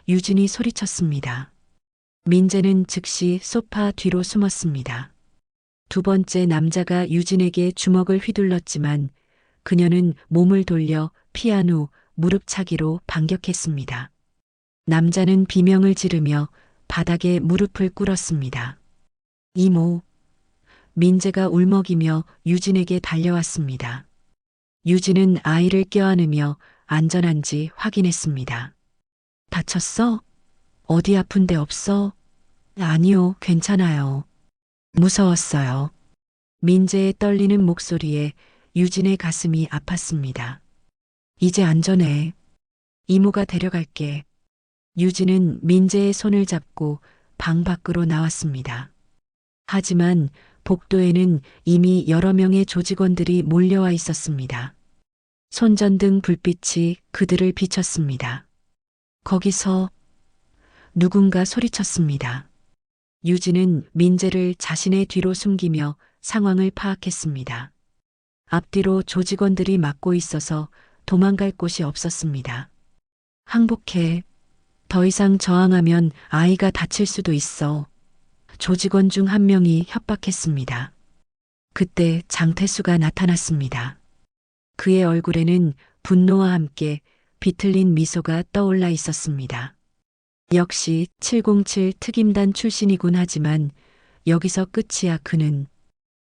유진이 소리쳤습니다. 민재는 즉시 소파 뒤로 숨었습니다. 두 번째 남자가 유진에게 주먹을 휘둘렀지만 그녀는 몸을 돌려 피한 후 무릎차기로 반격했습니다. 남자는 비명을 지르며 바닥에 무릎을 꿇었습니다. 이모. 민재가 울먹이며 유진에게 달려왔습니다. 유진은 아이를 껴안으며 안전한지 확인했습니다. 다쳤어? 어디 아픈 데 없어? 아니요, 괜찮아요. 무서웠어요. 민재의 떨리는 목소리에 유진의 가슴이 아팠습니다. 이제 안전해. 이모가 데려갈게. 유진은 민재의 손을 잡고 방 밖으로 나왔습니다. 하지만 복도에는 이미 여러 명의 조직원들이 몰려와 있었습니다. 손전등 불빛이 그들을 비췄습니다. 거기서 누군가 소리쳤습니다. 유진은 민재를 자신의 뒤로 숨기며 상황을 파악했습니다. 앞뒤로 조직원들이 막고 있어서 도망갈 곳이 없었습니다. 항복해. 더 이상 저항하면 아이가 다칠 수도 있어. 조직원 중 한 명이 협박했습니다. 그때 장태수가 나타났습니다. 그의 얼굴에는 분노와 함께 비틀린 미소가 떠올라 있었습니다. 역시 707 특임단 출신이군 하지만 여기서 끝이야. 그는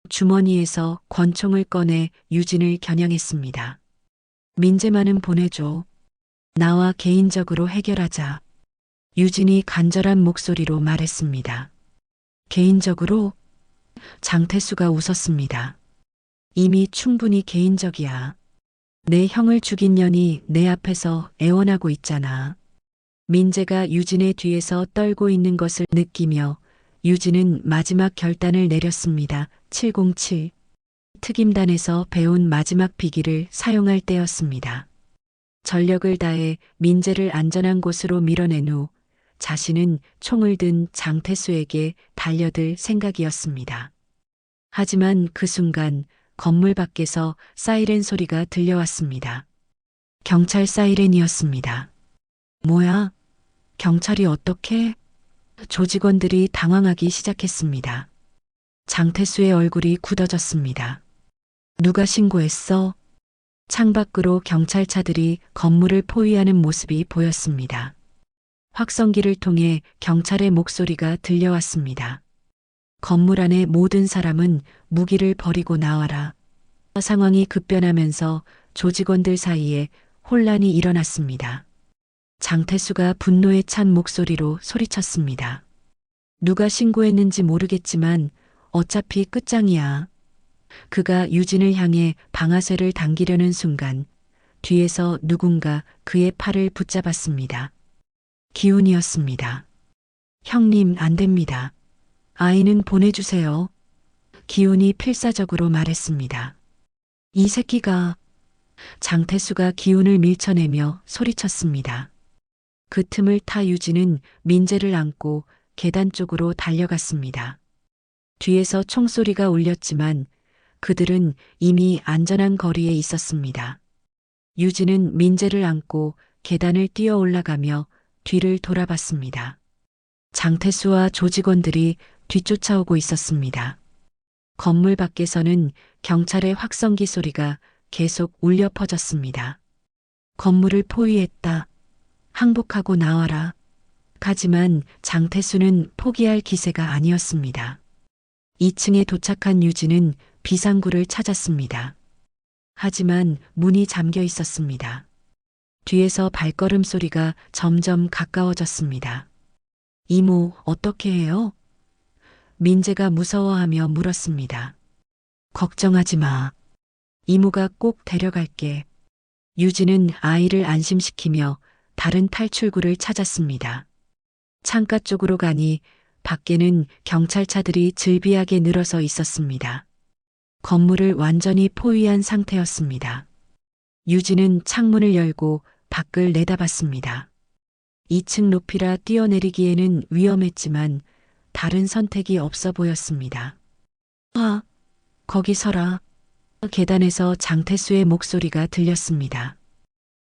주머니에서 권총을 꺼내 유진을 겨냥했습니다. 민재만은 보내줘. 나와 개인적으로 해결하자. 유진이 간절한 목소리로 말했습니다. 개인적으로? 장태수가 웃었습니다. 이미 충분히 개인적이야. 내 형을 죽인 년이 내 앞에서 애원하고 있잖아. 민재가 유진의 뒤에서 떨고 있는 것을 느끼며 유진은 마지막 결단을 내렸습니다. 707. 특임단에서 배운 마지막 비기를 사용할 때였습니다. 전력을 다해 민재를 안전한 곳으로 밀어낸 후 자신은 총을 든 장태수에게 달려들 생각이었습니다. 하지만 그 순간 건물 밖에서 사이렌 소리가 들려왔습니다. 경찰 사이렌이었습니다. 뭐야? 경찰이 어떻게? 조직원들이 당황하기 시작했습니다. 장태수의 얼굴이 굳어졌습니다. 누가 신고했어? 창밖으로 경찰차들이 건물을 포위하는 모습이 보였습니다. 확성기를 통해 경찰의 목소리가 들려왔습니다. 건물 안의 모든 사람은 무기를 버리고 나와라. 상황이 급변하면서 조직원들 사이에 혼란이 일어났습니다. 장태수가 분노에 찬 목소리로 소리쳤습니다. 누가 신고했는지 모르겠지만 어차피 끝장이야. 그가 유진을 향해 방아쇠를 당기려는 순간 뒤에서 누군가 그의 팔을 붙잡았습니다. 기훈이었습니다. 형님, 안 됩니다. 아이는 보내주세요. 기훈이 필사적으로 말했습니다. 이 새끼가. 장태수가 기훈을 밀쳐내며 소리쳤습니다. 그 틈을 타 유진은 민재를 안고 계단 쪽으로 달려갔습니다. 뒤에서 총소리가 울렸지만 그들은 이미 안전한 거리에 있었습니다. 유진은 민재를 안고 계단을 뛰어 올라가며 뒤를 돌아봤습니다. 장태수와 조직원들이 뒤쫓아오고 있었습니다. 건물 밖에서는 경찰의 확성기 소리가 계속 울려 퍼졌습니다. 건물을 포위했다. 항복하고 나와라. 하지만 장태수는 포기할 기세가 아니었습니다. 2층에 도착한 유진은 비상구를 찾았습니다. 하지만 문이 잠겨 있었습니다. 뒤에서 발걸음 소리가 점점 가까워졌습니다. 이모, 어떻게 해요? 민재가 무서워하며 물었습니다. 걱정하지 마. 이모가 꼭 데려갈게. 유진은 아이를 안심시키며 다른 탈출구를 찾았습니다. 창가 쪽으로 가니 밖에는 경찰차들이 즐비하게 늘어서 있었습니다. 건물을 완전히 포위한 상태였습니다. 유진은 창문을 열고 밖을 내다봤습니다. 2층 높이라 뛰어내리기에는 위험했지만 다른 선택이 없어 보였습니다. 거기 서라. 계단에서 장태수의 목소리가 들렸습니다.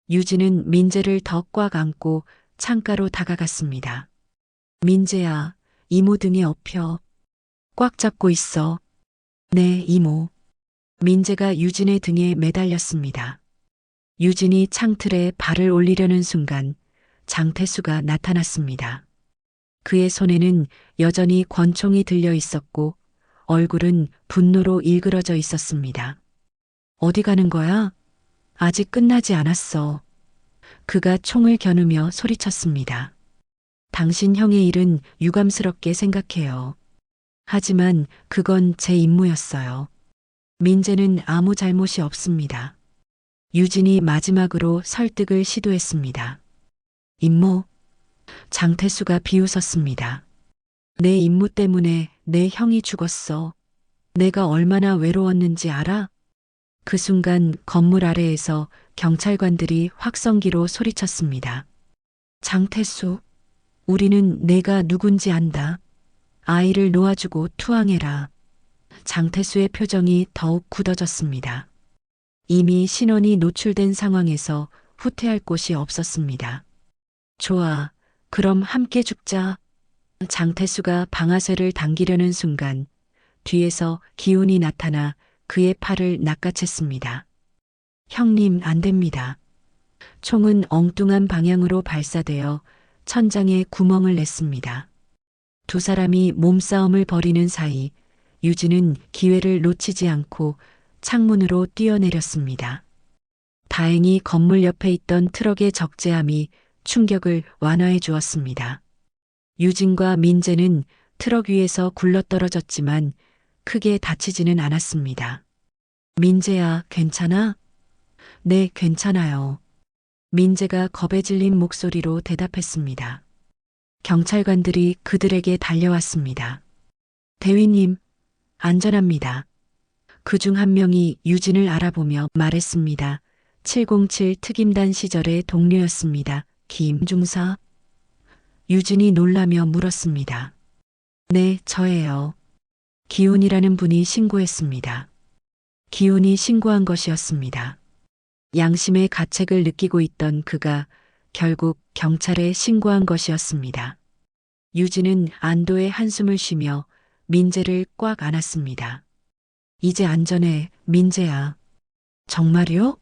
유진은 민재를 더 꽉 안고 창가로 다가갔습니다. 민재야, 이모 등에 엎혀. 꽉 잡고 있어. 네, 이모. 민재가 유진의 등에 매달렸습니다. 유진이 창틀에 발을 올리려는 순간 장태수가 나타났습니다. 그의 손에는 여전히 권총이 들려 있었고 얼굴은 분노로 일그러져 있었습니다. 어디 가는 거야? 아직 끝나지 않았어. 그가 총을 겨누며 소리쳤습니다. 당신 형의 일은 유감스럽게 생각해요. 하지만 그건 제 임무였어요. 민재는 아무 잘못이 없습니다. 유진이 마지막으로 설득을 시도했습니다. 임무? 장태수가 비웃었습니다. 내 임무 때문에 내 형이 죽었어. 내가 얼마나 외로웠는지 알아? 그 순간 건물 아래에서 경찰관들이 확성기로 소리쳤습니다. 장태수, 우리는 내가 누군지 안다. 아이를 놓아주고 투항해라. 장태수의 표정이 더욱 굳어졌습니다. 이미 신원이 노출된 상황에서 후퇴할 곳이 없었습니다. 좋아, 그럼 함께 죽자. 장태수가 방아쇠를 당기려는 순간 뒤에서 기훈이 나타나 그의 팔을 낚아챘습니다. 형님, 안 됩니다. 총은 엉뚱한 방향으로 발사되어 천장에 구멍을 냈습니다. 두 사람이 몸싸움을 벌이는 사이 유진은 기회를 놓치지 않고 창문으로 뛰어내렸습니다. 다행히 건물 옆에 있던 트럭의 적재함이 충격을 완화해 주었습니다. 유진과 민재는 트럭 위에서 굴러떨어졌지만 크게 다치지는 않았습니다. 민재야, 괜찮아? 네, 괜찮아요. 민재가 겁에 질린 목소리로 대답했습니다. 경찰관들이 그들에게 달려왔습니다. 대위님, 안전합니다. 그중 한 명이 유진을 알아보며 말했습니다. 707 특임단 시절의 동료였습니다. 김 중사. 유진이 놀라며 물었습니다. 네, 저예요. 기훈이라는 분이 신고했습니다. 기훈이 신고한 것이었습니다. 양심의 가책을 느끼고 있던 그가 결국 경찰에 신고한 것이었습니다. 유진은 안도의 한숨을 쉬며 민재를 꽉 안았습니다. 이제 안전해, 민재야. 정말이요?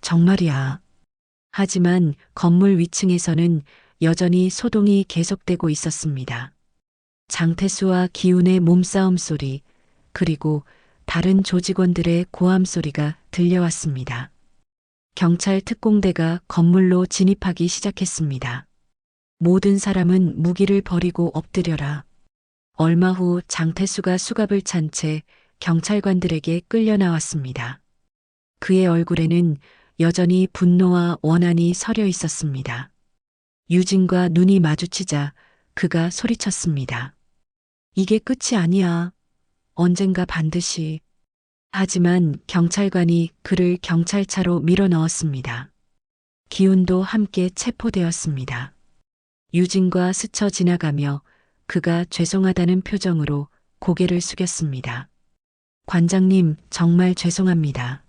정말이야. 하지만 건물 위층에서는 여전히 소동이 계속되고 있었습니다. 장태수와 기훈의 몸싸움 소리, 그리고 다른 조직원들의 고함 소리가 들려왔습니다. 경찰 특공대가 건물로 진입하기 시작했습니다. 모든 사람은 무기를 버리고 엎드려라. 얼마 후 장태수가 수갑을 찬 채 경찰관들에게 끌려 나왔습니다. 그의 얼굴에는 여전히 분노와 원한이 서려 있었습니다. 유진과 눈이 마주치자 그가 소리쳤습니다. 이게 끝이 아니야. 언젠가 반드시. 하지만 경찰관이 그를 경찰차로 밀어 넣었습니다. 기훈도 함께 체포되었습니다. 유진과 스쳐 지나가며 그가 죄송하다는 표정으로 고개를 숙였습니다. 관장님, 정말 죄송합니다.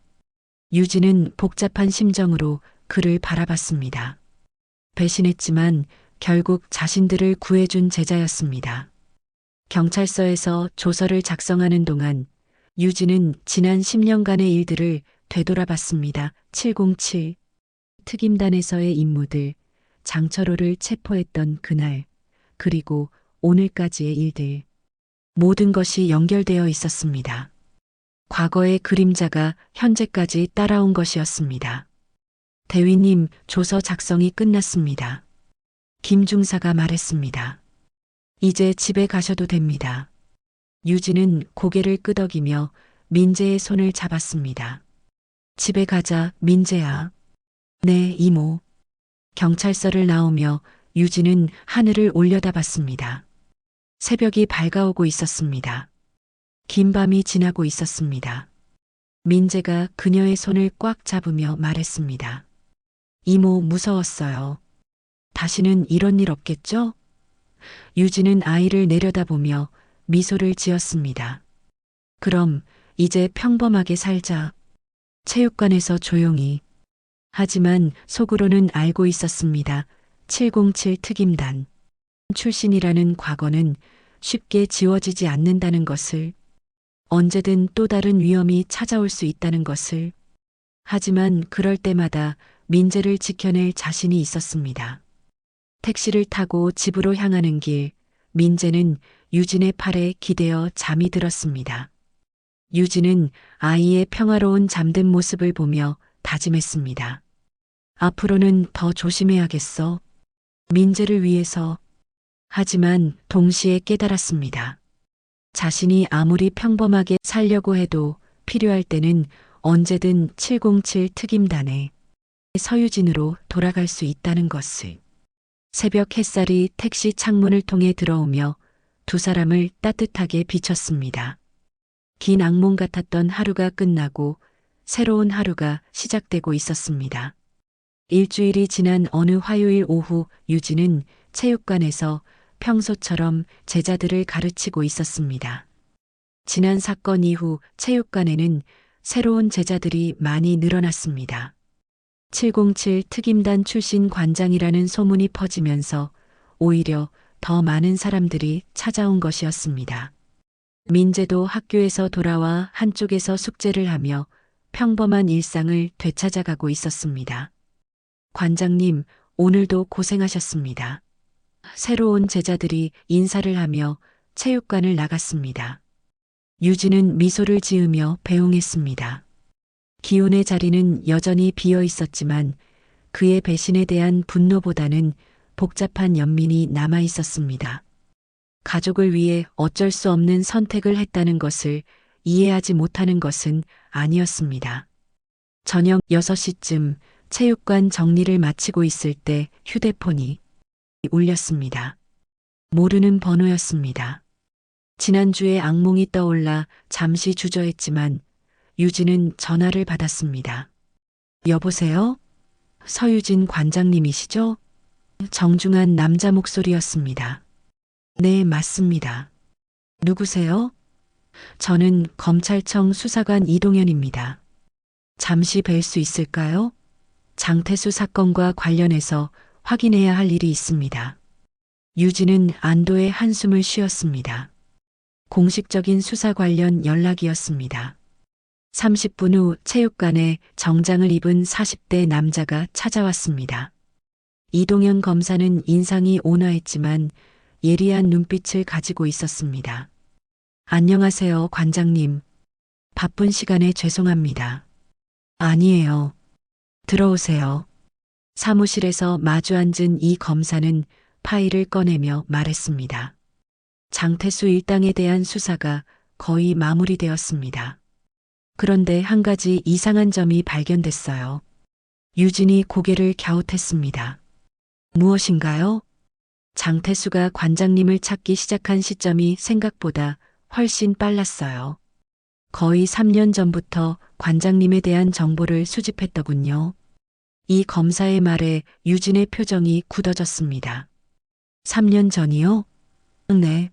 유진은 복잡한 심정으로 그를 바라봤습니다. 배신했지만 결국 자신들을 구해준 제자였습니다. 경찰서에서 조서를 작성하는 동안 유진은 지난 10년간의 일들을 되돌아봤습니다. 707 특임단에서의 임무들, 장철호를 체포했던 그날, 그리고 오늘까지의 일들. 모든 것이 연결되어 있었습니다. 과거의 그림자가 현재까지 따라온 것이었습니다. 대위님, 조서 작성이 끝났습니다. 김 중사가 말했습니다. 이제 집에 가셔도 됩니다. 유진은 고개를 끄덕이며 민재의 손을 잡았습니다. 집에 가자, 민재야. 네, 이모. 경찰서를 나오며 유진은 하늘을 올려다봤습니다. 새벽이 밝아오고 있었습니다. 긴 밤이 지나고 있었습니다. 민재가 그녀의 손을 꽉 잡으며 말했습니다. 이모, 무서웠어요. 다시는 이런 일 없겠죠? 유진은 아이를 내려다보며 미소를 지었습니다. 그럼 이제 평범하게 살자. 체육관에서 조용히. 하지만 속으로는 알고 있었습니다. 707 특임단 출신이라는 과거는 쉽게 지워지지 않는다는 것을, 언제든 또 다른 위험이 찾아올 수 있다는 것을. 하지만 그럴 때마다 민재를 지켜낼 자신이 있었습니다. 택시를 타고 집으로 향하는 길, 민재는 유진의 팔에 기대어 잠이 들었습니다. 유진은 아이의 평화로운 잠든 모습을 보며 다짐했습니다. 앞으로는 더 조심해야겠어. 민재를 위해서. 하지만 동시에 깨달았습니다. 자신이 아무리 평범하게 살려고 해도 필요할 때는 언제든 707 특임단에 서유진으로 돌아갈 수 있다는 것을. 새벽 햇살이 택시 창문을 통해 들어오며 두 사람을 따뜻하게 비췄습니다. 긴 악몽 같았던 하루가 끝나고 새로운 하루가 시작되고 있었습니다. 일주일이 지난 어느 화요일 오후 유진은 체육관에서 평소처럼 제자들을 가르치고 있었습니다. 지난 사건 이후 체육관에는 새로운 제자들이 많이 늘어났습니다. 707 특임단 출신 관장이라는 소문이 퍼지면서 오히려 더 많은 사람들이 찾아온 것이었습니다. 민재도 학교에서 돌아와 한쪽에서 숙제를 하며 평범한 일상을 되찾아가고 있었습니다. 관장님, 오늘도 고생하셨습니다. 새로운 제자들이 인사를 하며 체육관을 나갔습니다. 유진은 미소를 지으며 배웅했습니다. 기훈의 자리는 여전히 비어 있었지만 그의 배신에 대한 분노보다는 복잡한 연민이 남아 있었습니다. 가족을 위해 어쩔 수 없는 선택을 했다는 것을 이해하지 못하는 것은 아니었습니다. 저녁 6시쯤 체육관 정리를 마치고 있을 때 휴대폰이 울렸습니다. 모르는 번호였습니다. 지난주에 악몽이 떠올라 잠시 주저했지만 유진은 전화를 받았습니다. 여보세요? 서유진 관장님이시죠? 정중한 남자 목소리였습니다. 네, 맞습니다. 누구세요? 저는 검찰청 수사관 이동현입니다. 잠시 뵐 수 있을까요? 장태수 사건과 관련해서 확인해야 할 일이 있습니다. 유진은 안도의 한숨을 쉬었습니다. 공식적인 수사 관련 연락이었습니다. 30분 후 체육관에 정장을 입은 40대 남자가 찾아왔습니다. 이동현 검사는 인상이 온화했지만 예리한 눈빛을 가지고 있었습니다. 안녕하세요, 관장님. 바쁜 시간에 죄송합니다. 아니에요. 들어오세요. 사무실에서 마주 앉은 이 검사는 파일을 꺼내며 말했습니다. 장태수 일당에 대한 수사가 거의 마무리되었습니다. 그런데 한 가지 이상한 점이 발견됐어요. 유진이 고개를 갸웃했습니다. 무엇인가요? 장태수가 관장님을 찾기 시작한 시점이 생각보다 훨씬 빨랐어요. 거의 3년 전부터 관장님에 대한 정보를 수집했더군요. 이 검사의 말에 유진의 표정이 굳어졌습니다. 3년 전이요? 네.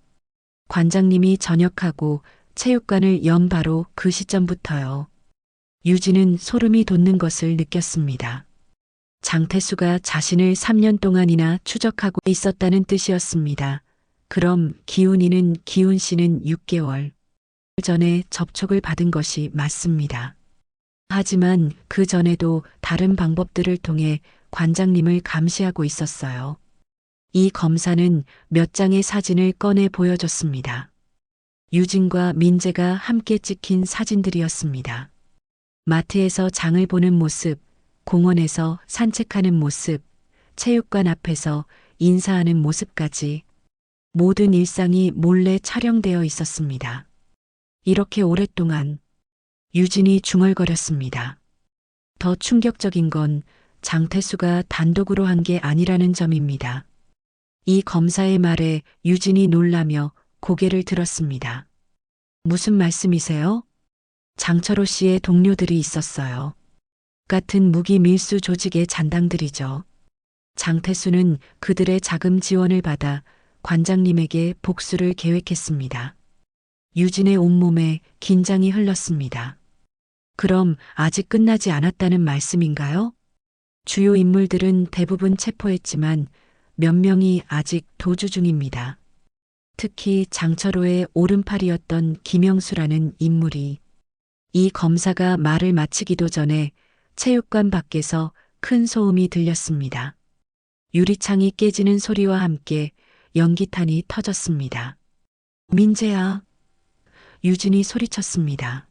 관장님이 전역하고 체육관을 연 바로 그 시점부터요. 유진은 소름이 돋는 것을 느꼈습니다. 장태수가 자신을 3년 동안이나 추적하고 있었다는 뜻이었습니다. 그럼 기훈 씨는 6개월 전에 접촉을 받은 것이 맞습니다. 하지만 그 전에도 다른 방법들을 통해 관장님을 감시하고 있었어요. 이 검사는 몇 장의 사진을 꺼내 보여줬습니다. 유진과 민재가 함께 찍힌 사진들이었습니다. 마트에서 장을 보는 모습, 공원에서 산책하는 모습, 체육관 앞에서 인사하는 모습까지 모든 일상이 몰래 촬영되어 있었습니다. 이렇게 오랫동안 유진이 중얼거렸습니다. 더 충격적인 건 장태수가 단독으로 한 게 아니라는 점입니다. 이 검사의 말에 유진이 놀라며 고개를 들었습니다. 무슨 말씀이세요? 장철호 씨의 동료들이 있었어요. 같은 무기 밀수 조직의 잔당들이죠. 장태수는 그들의 자금 지원을 받아 관장님에게 복수를 계획했습니다. 유진의 온몸에 긴장이 흘렀습니다. 그럼 아직 끝나지 않았다는 말씀인가요? 주요 인물들은 대부분 체포했지만 몇 명이 아직 도주 중입니다. 특히 장철호의 오른팔이었던 김영수라는 인물이. 이 검사가 말을 마치기도 전에 체육관 밖에서 큰 소음이 들렸습니다. 유리창이 깨지는 소리와 함께 연기탄이 터졌습니다. 민재야. 유진이 소리쳤습니다.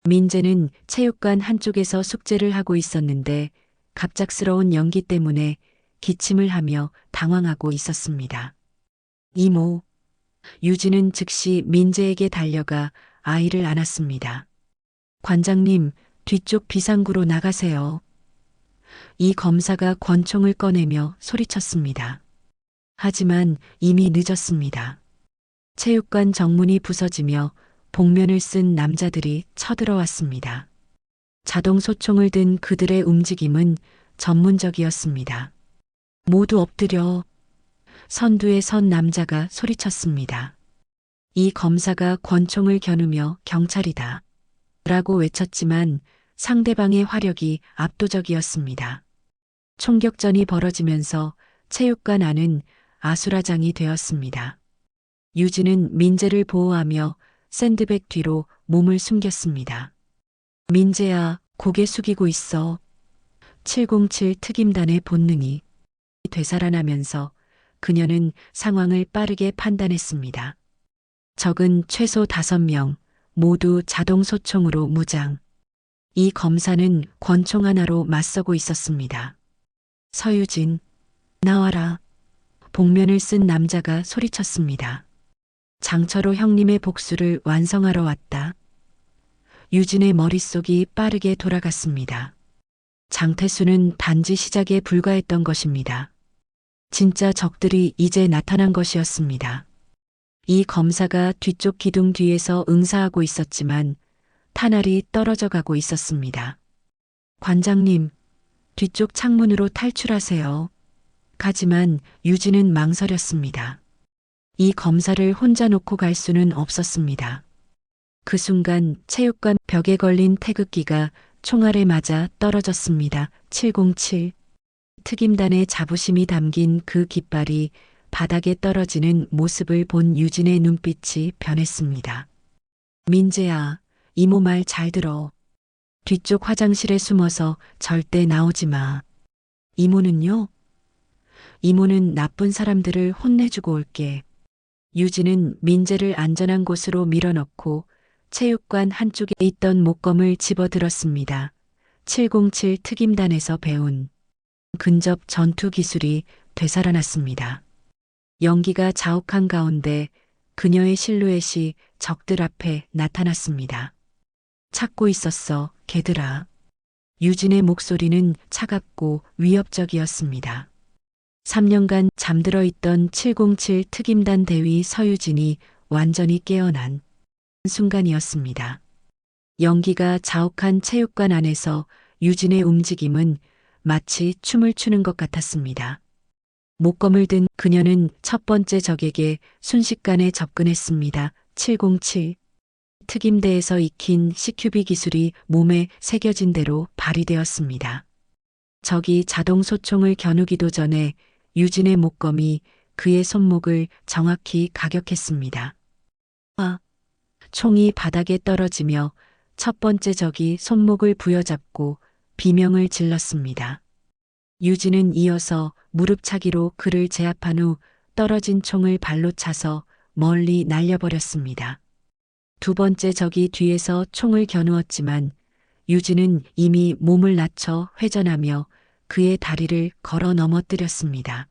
민재는 체육관 한쪽에서 숙제를 하고 있었는데 갑작스러운 연기 때문에 기침을 하며 당황하고 있었습니다. 이모. 유진은 즉시 민재에게 달려가 아이를 안았습니다. 관장님, 뒤쪽 비상구로 나가세요. 이 검사가 권총을 꺼내며 소리쳤습니다. 하지만 이미 늦었습니다. 체육관 정문이 부서지며 복면을 쓴 남자들이 쳐들어왔습니다. 자동 소총을 든 그들의 움직임은 전문적이었습니다. 모두 엎드려. 선두에 선 남자가 소리쳤습니다. 이 검사가 권총을 겨누며 경찰이다. 라고 외쳤지만 상대방의 화력이 압도적이었습니다. 총격전이 벌어지면서 체육관 안은 아수라장이 되었습니다. 유진은 민재를 보호하며 샌드백 뒤로 몸을 숨겼습니다. 민재야, 고개 숙이고 있어. 707 특임단의 본능이 되살아나면서 그녀는 상황을 빠르게 판단했습니다. 적은 최소 5명, 모두 자동 소총으로 무장. 이 검사는 권총 하나로 맞서고 있었습니다. 서유진, 나와라. 복면을 쓴 남자가 소리쳤습니다. 장철호 형님의 복수를 완성하러 왔다. 유진의 머릿속이 빠르게 돌아갔습니다. 장태수는 단지 시작에 불과했던 것입니다. 진짜 적들이 이제 나타난 것이었습니다. 이 검사가 뒤쪽 기둥 뒤에서 응사하고 있었지만 탄알이 떨어져 가고 있었습니다. 관장님, 뒤쪽 창문으로 탈출하세요. 하지만 유진은 망설였습니다. 이 검사를 혼자 놓고 갈 수는 없었습니다. 그 순간 체육관 벽에 걸린 태극기가 총알에 맞아 떨어졌습니다. 707. 특임단의 자부심이 담긴 그 깃발이 바닥에 떨어지는 모습을 본 유진의 눈빛이 변했습니다. 민재야, 이모 말 잘 들어. 뒤쪽 화장실에 숨어서 절대 나오지 마. 이모는요? 이모는 나쁜 사람들을 혼내주고 올게. 유진은 민재를 안전한 곳으로 밀어넣고 체육관 한쪽에 있던 목검을 집어들었습니다. 707 특임단에서 배운 근접 전투 기술이 되살아났습니다. 연기가 자욱한 가운데 그녀의 실루엣이 적들 앞에 나타났습니다. 찾고 있었어, 걔들아. 유진의 목소리는 차갑고 위협적이었습니다. 3년간 잠들어 있던 707 특임단 대위 서유진이 완전히 깨어난 순간이었습니다. 연기가 자욱한 체육관 안에서 유진의 움직임은 마치 춤을 추는 것 같았습니다. 목검을 든 그녀는 첫 번째 적에게 순식간에 접근했습니다. 707 특임대에서 익힌 CQB 기술이 몸에 새겨진 대로 발휘되었습니다. 적이 자동 소총을 겨누기도 전에 유진의 목검이 그의 손목을 정확히 가격했습니다. 총이 바닥에 떨어지며 첫 번째 적이 손목을 부여잡고 비명을 질렀습니다. 유진은 이어서 무릎차기로 그를 제압한 후 떨어진 총을 발로 차서 멀리 날려버렸습니다. 두 번째 적이 뒤에서 총을 겨누었지만 유진은 이미 몸을 낮춰 회전하며 그의 다리를 걸어 넘어뜨렸습니다.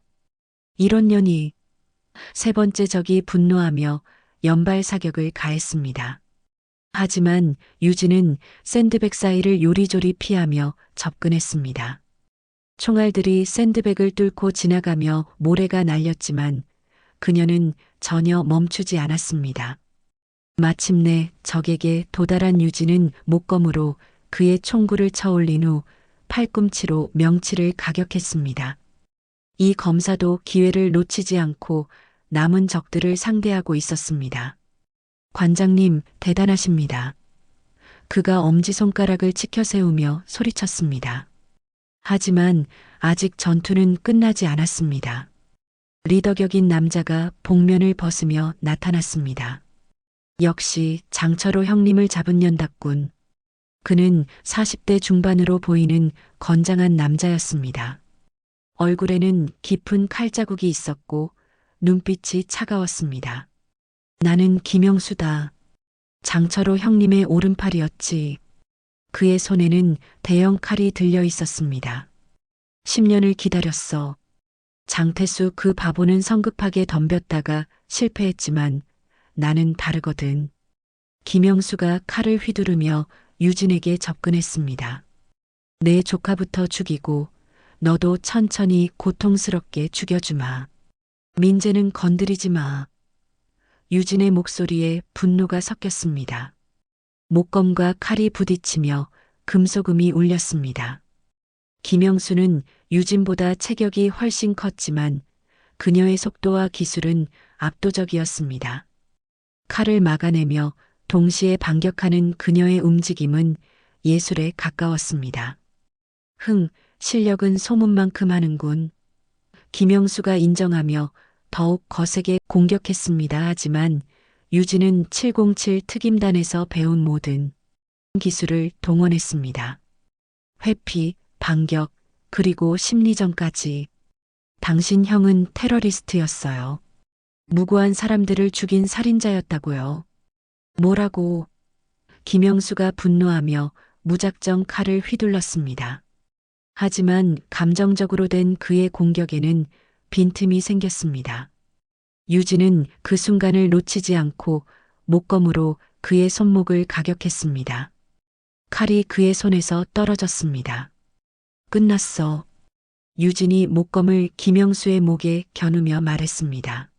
이런 년이. 세 번째 적이 분노하며 연발 사격을 가했습니다. 하지만 유진은 샌드백 사이를 요리조리 피하며 접근했습니다. 총알들이 샌드백을 뚫고 지나가며 모래가 날렸지만 그녀는 전혀 멈추지 않았습니다. 마침내 적에게 도달한 유진은 목검으로 그의 총구를 쳐올린 후 팔꿈치로 명치를 가격했습니다. 이 검사도 기회를 놓치지 않고 남은 적들을 상대하고 있었습니다. 관장님, 대단하십니다. 그가 엄지손가락을 치켜 세우며 소리쳤습니다. 하지만 아직 전투는 끝나지 않았습니다. 리더격인 남자가 복면을 벗으며 나타났습니다. 역시 장철호 형님을 잡은 연닭군. 그는 40대 중반으로 보이는 건장한 남자였습니다. 얼굴에는 깊은 칼자국이 있었고 눈빛이 차가웠습니다. 나는 김영수다. 장철호 형님의 오른팔이었지. 그의 손에는 대형 칼이 들려 있었습니다. 10년을 기다렸어. 장태수 그 바보는 성급하게 덤볐다가 실패했지만 나는 다르거든. 김영수가 칼을 휘두르며 유진에게 접근했습니다. 내 조카부터 죽이고 너도 천천히 고통스럽게 죽여주마. 민재는 건드리지 마. 유진의 목소리에 분노가 섞였습니다. 목검과 칼이 부딪히며 금속음이 울렸습니다. 김영수는 유진보다 체격이 훨씬 컸지만 그녀의 속도와 기술은 압도적이었습니다. 칼을 막아내며 동시에 반격하는 그녀의 움직임은 예술에 가까웠습니다. 실력은 소문만큼 하는군. 김영수가 인정하며 더욱 거세게 공격했습니다. 하지만 유진은 707 특임단에서 배운 모든 기술을 동원했습니다. 회피, 반격, 그리고 심리전까지. 당신 형은 테러리스트였어요. 무고한 사람들을 죽인 살인자였다고요. 뭐라고? 김영수가 분노하며 무작정 칼을 휘둘렀습니다. 하지만 감정적으로 된 그의 공격에는 빈틈이 생겼습니다. 유진은 그 순간을 놓치지 않고 목검으로 그의 손목을 가격했습니다. 칼이 그의 손에서 떨어졌습니다. 끝났어. 유진이 목검을 김영수의 목에 겨누며 말했습니다.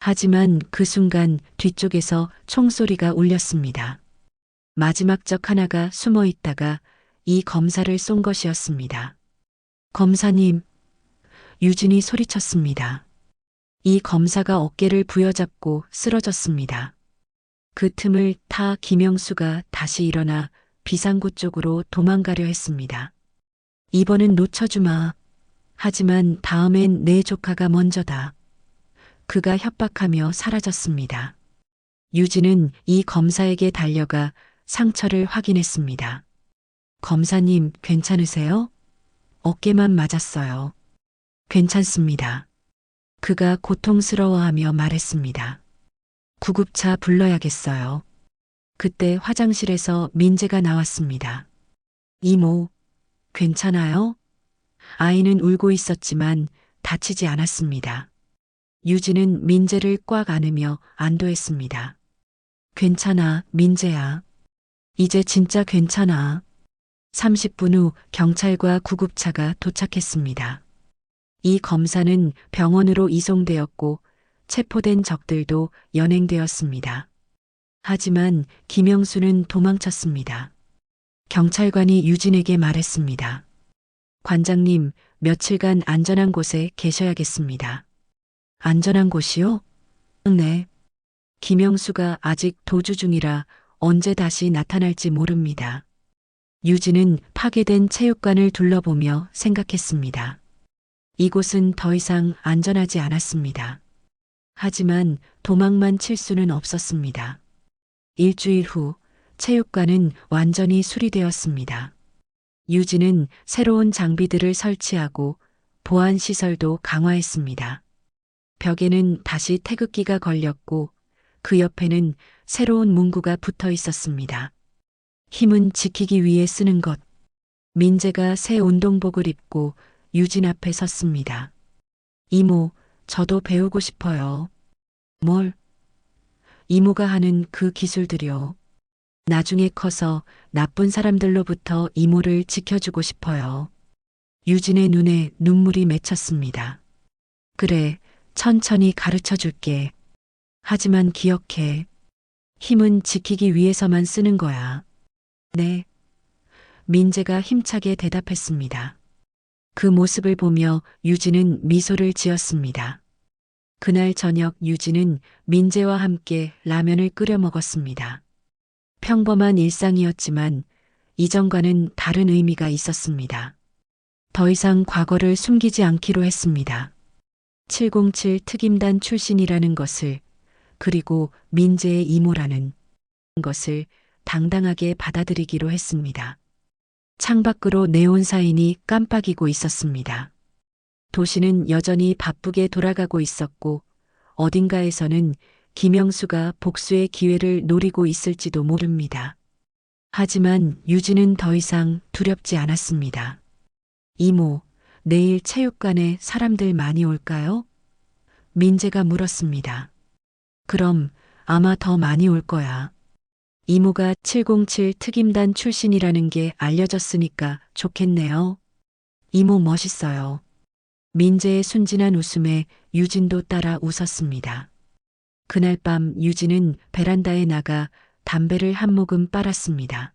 하지만 그 순간 뒤쪽에서 총소리가 울렸습니다. 마지막 적 하나가 숨어 있다가 이 검사를 쏜 것이었습니다. 검사님, 유진이 소리쳤습니다. 이 검사가 어깨를 부여잡고 쓰러졌습니다. 그 틈을 타 김영수가 다시 일어나 비상구 쪽으로 도망가려 했습니다. 이번엔 놓쳐주마. 하지만 다음엔 내 조카가 먼저다. 그가 협박하며 사라졌습니다. 유진은 이 검사에게 달려가 상처를 확인했습니다. 검사님, 괜찮으세요? 어깨만 맞았어요. 괜찮습니다. 그가 고통스러워하며 말했습니다. 구급차 불러야겠어요. 그때 화장실에서 민재가 나왔습니다. 이모, 괜찮아요? 아이는 울고 있었지만 다치지 않았습니다. 유진은 민재를 꽉 안으며 안도했습니다. 괜찮아, 민재야. 이제 진짜 괜찮아. 30분 후 경찰과 구급차가 도착했습니다. 이 검사는 병원으로 이송되었고 체포된 적들도 연행되었습니다. 하지만 김영수는 도망쳤습니다. 경찰관이 유진에게 말했습니다. 관장님, 며칠간 안전한 곳에 계셔야겠습니다. 안전한 곳이요? 네. 김영수가 아직 도주 중이라 언제 다시 나타날지 모릅니다. 유진은 파괴된 체육관을 둘러보며 생각했습니다. 이곳은 더 이상 안전하지 않았습니다. 하지만 도망만 칠 수는 없었습니다. 일주일 후 체육관은 완전히 수리되었습니다. 유진은 새로운 장비들을 설치하고 보안 시설도 강화했습니다. 벽에는 다시 태극기가 걸렸고 그 옆에는 새로운 문구가 붙어 있었습니다. 힘은 지키기 위해 쓰는 것. 민재가 새 운동복을 입고 유진 앞에 섰습니다. 이모, 저도 배우고 싶어요. 뭘? 이모가 하는 그 기술들이요. 나중에 커서 나쁜 사람들로부터 이모를 지켜주고 싶어요. 유진의 눈에 눈물이 맺혔습니다. 그래, 천천히 가르쳐 줄게. 하지만 기억해. 힘은 지키기 위해서만 쓰는 거야. 네. 민재가 힘차게 대답했습니다. 그 모습을 보며 유진은 미소를 지었습니다. 그날 저녁 유진은 민재와 함께 라면을 끓여 먹었습니다. 평범한 일상이었지만 이전과는 다른 의미가 있었습니다. 더 이상 과거를 숨기지 않기로 했습니다. 707 특임단 출신이라는 것을, 그리고 민재의 이모라는 것을 당당하게 받아들이기로 했습니다. 창밖으로 네온사인이 깜빡이고 있었습니다. 도시는 여전히 바쁘게 돌아가고 있었고 어딘가에서는 김영수가 복수의 기회를 노리고 있을지도 모릅니다. 하지만 유진은 더 이상 두렵지 않았습니다. 이모, 내일 체육관에 사람들 많이 올까요? 민재가 물었습니다. 그럼 아마 더 많이 올 거야. 이모가 707 특임단 출신이라는 게 알려졌으니까 좋겠네요. 이모 멋있어요. 민재의 순진한 웃음에 유진도 따라 웃었습니다. 그날 밤 유진은 베란다에 나가 담배를 한 모금 빨았습니다.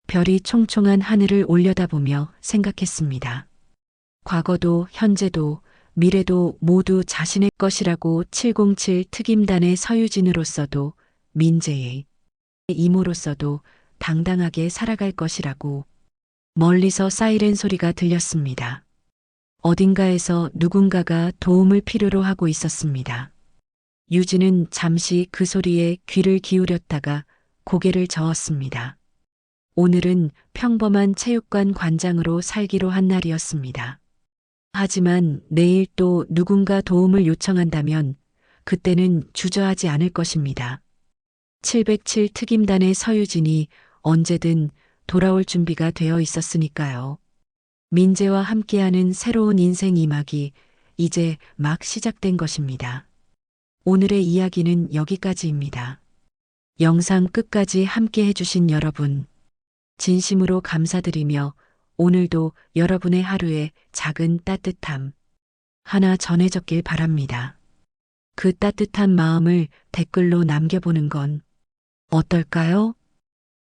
별이 총총한 하늘을 올려다보며 생각했습니다. 과거도 현재도 미래도 모두 자신의 것이라고 707 특임단의 서유진으로서도 민재의 이모로서도 당당하게 살아갈 것이라고. 멀리서 사이렌 소리가 들렸습니다. 어딘가에서 누군가가 도움을 필요로 하고 있었습니다. 유진은 잠시 그 소리에 귀를 기울였다가 고개를 저었습니다. 오늘은 평범한 체육관 관장으로 살기로 한 날이었습니다. 하지만 내일 또 누군가 도움을 요청한다면 그때는 주저하지 않을 것입니다. 707 특임단의 서유진이 언제든 돌아올 준비가 되어 있었으니까요. 민재와 함께하는 새로운 인생 이막이 이제 막 시작된 것입니다. 오늘의 이야기는 여기까지입니다. 영상 끝까지 함께 해주신 여러분, 진심으로 감사드리며 오늘도 여러분의 하루에 작은 따뜻함 하나 전해졌길 바랍니다. 그 따뜻한 마음을 댓글로 남겨보는 건 어떨까요?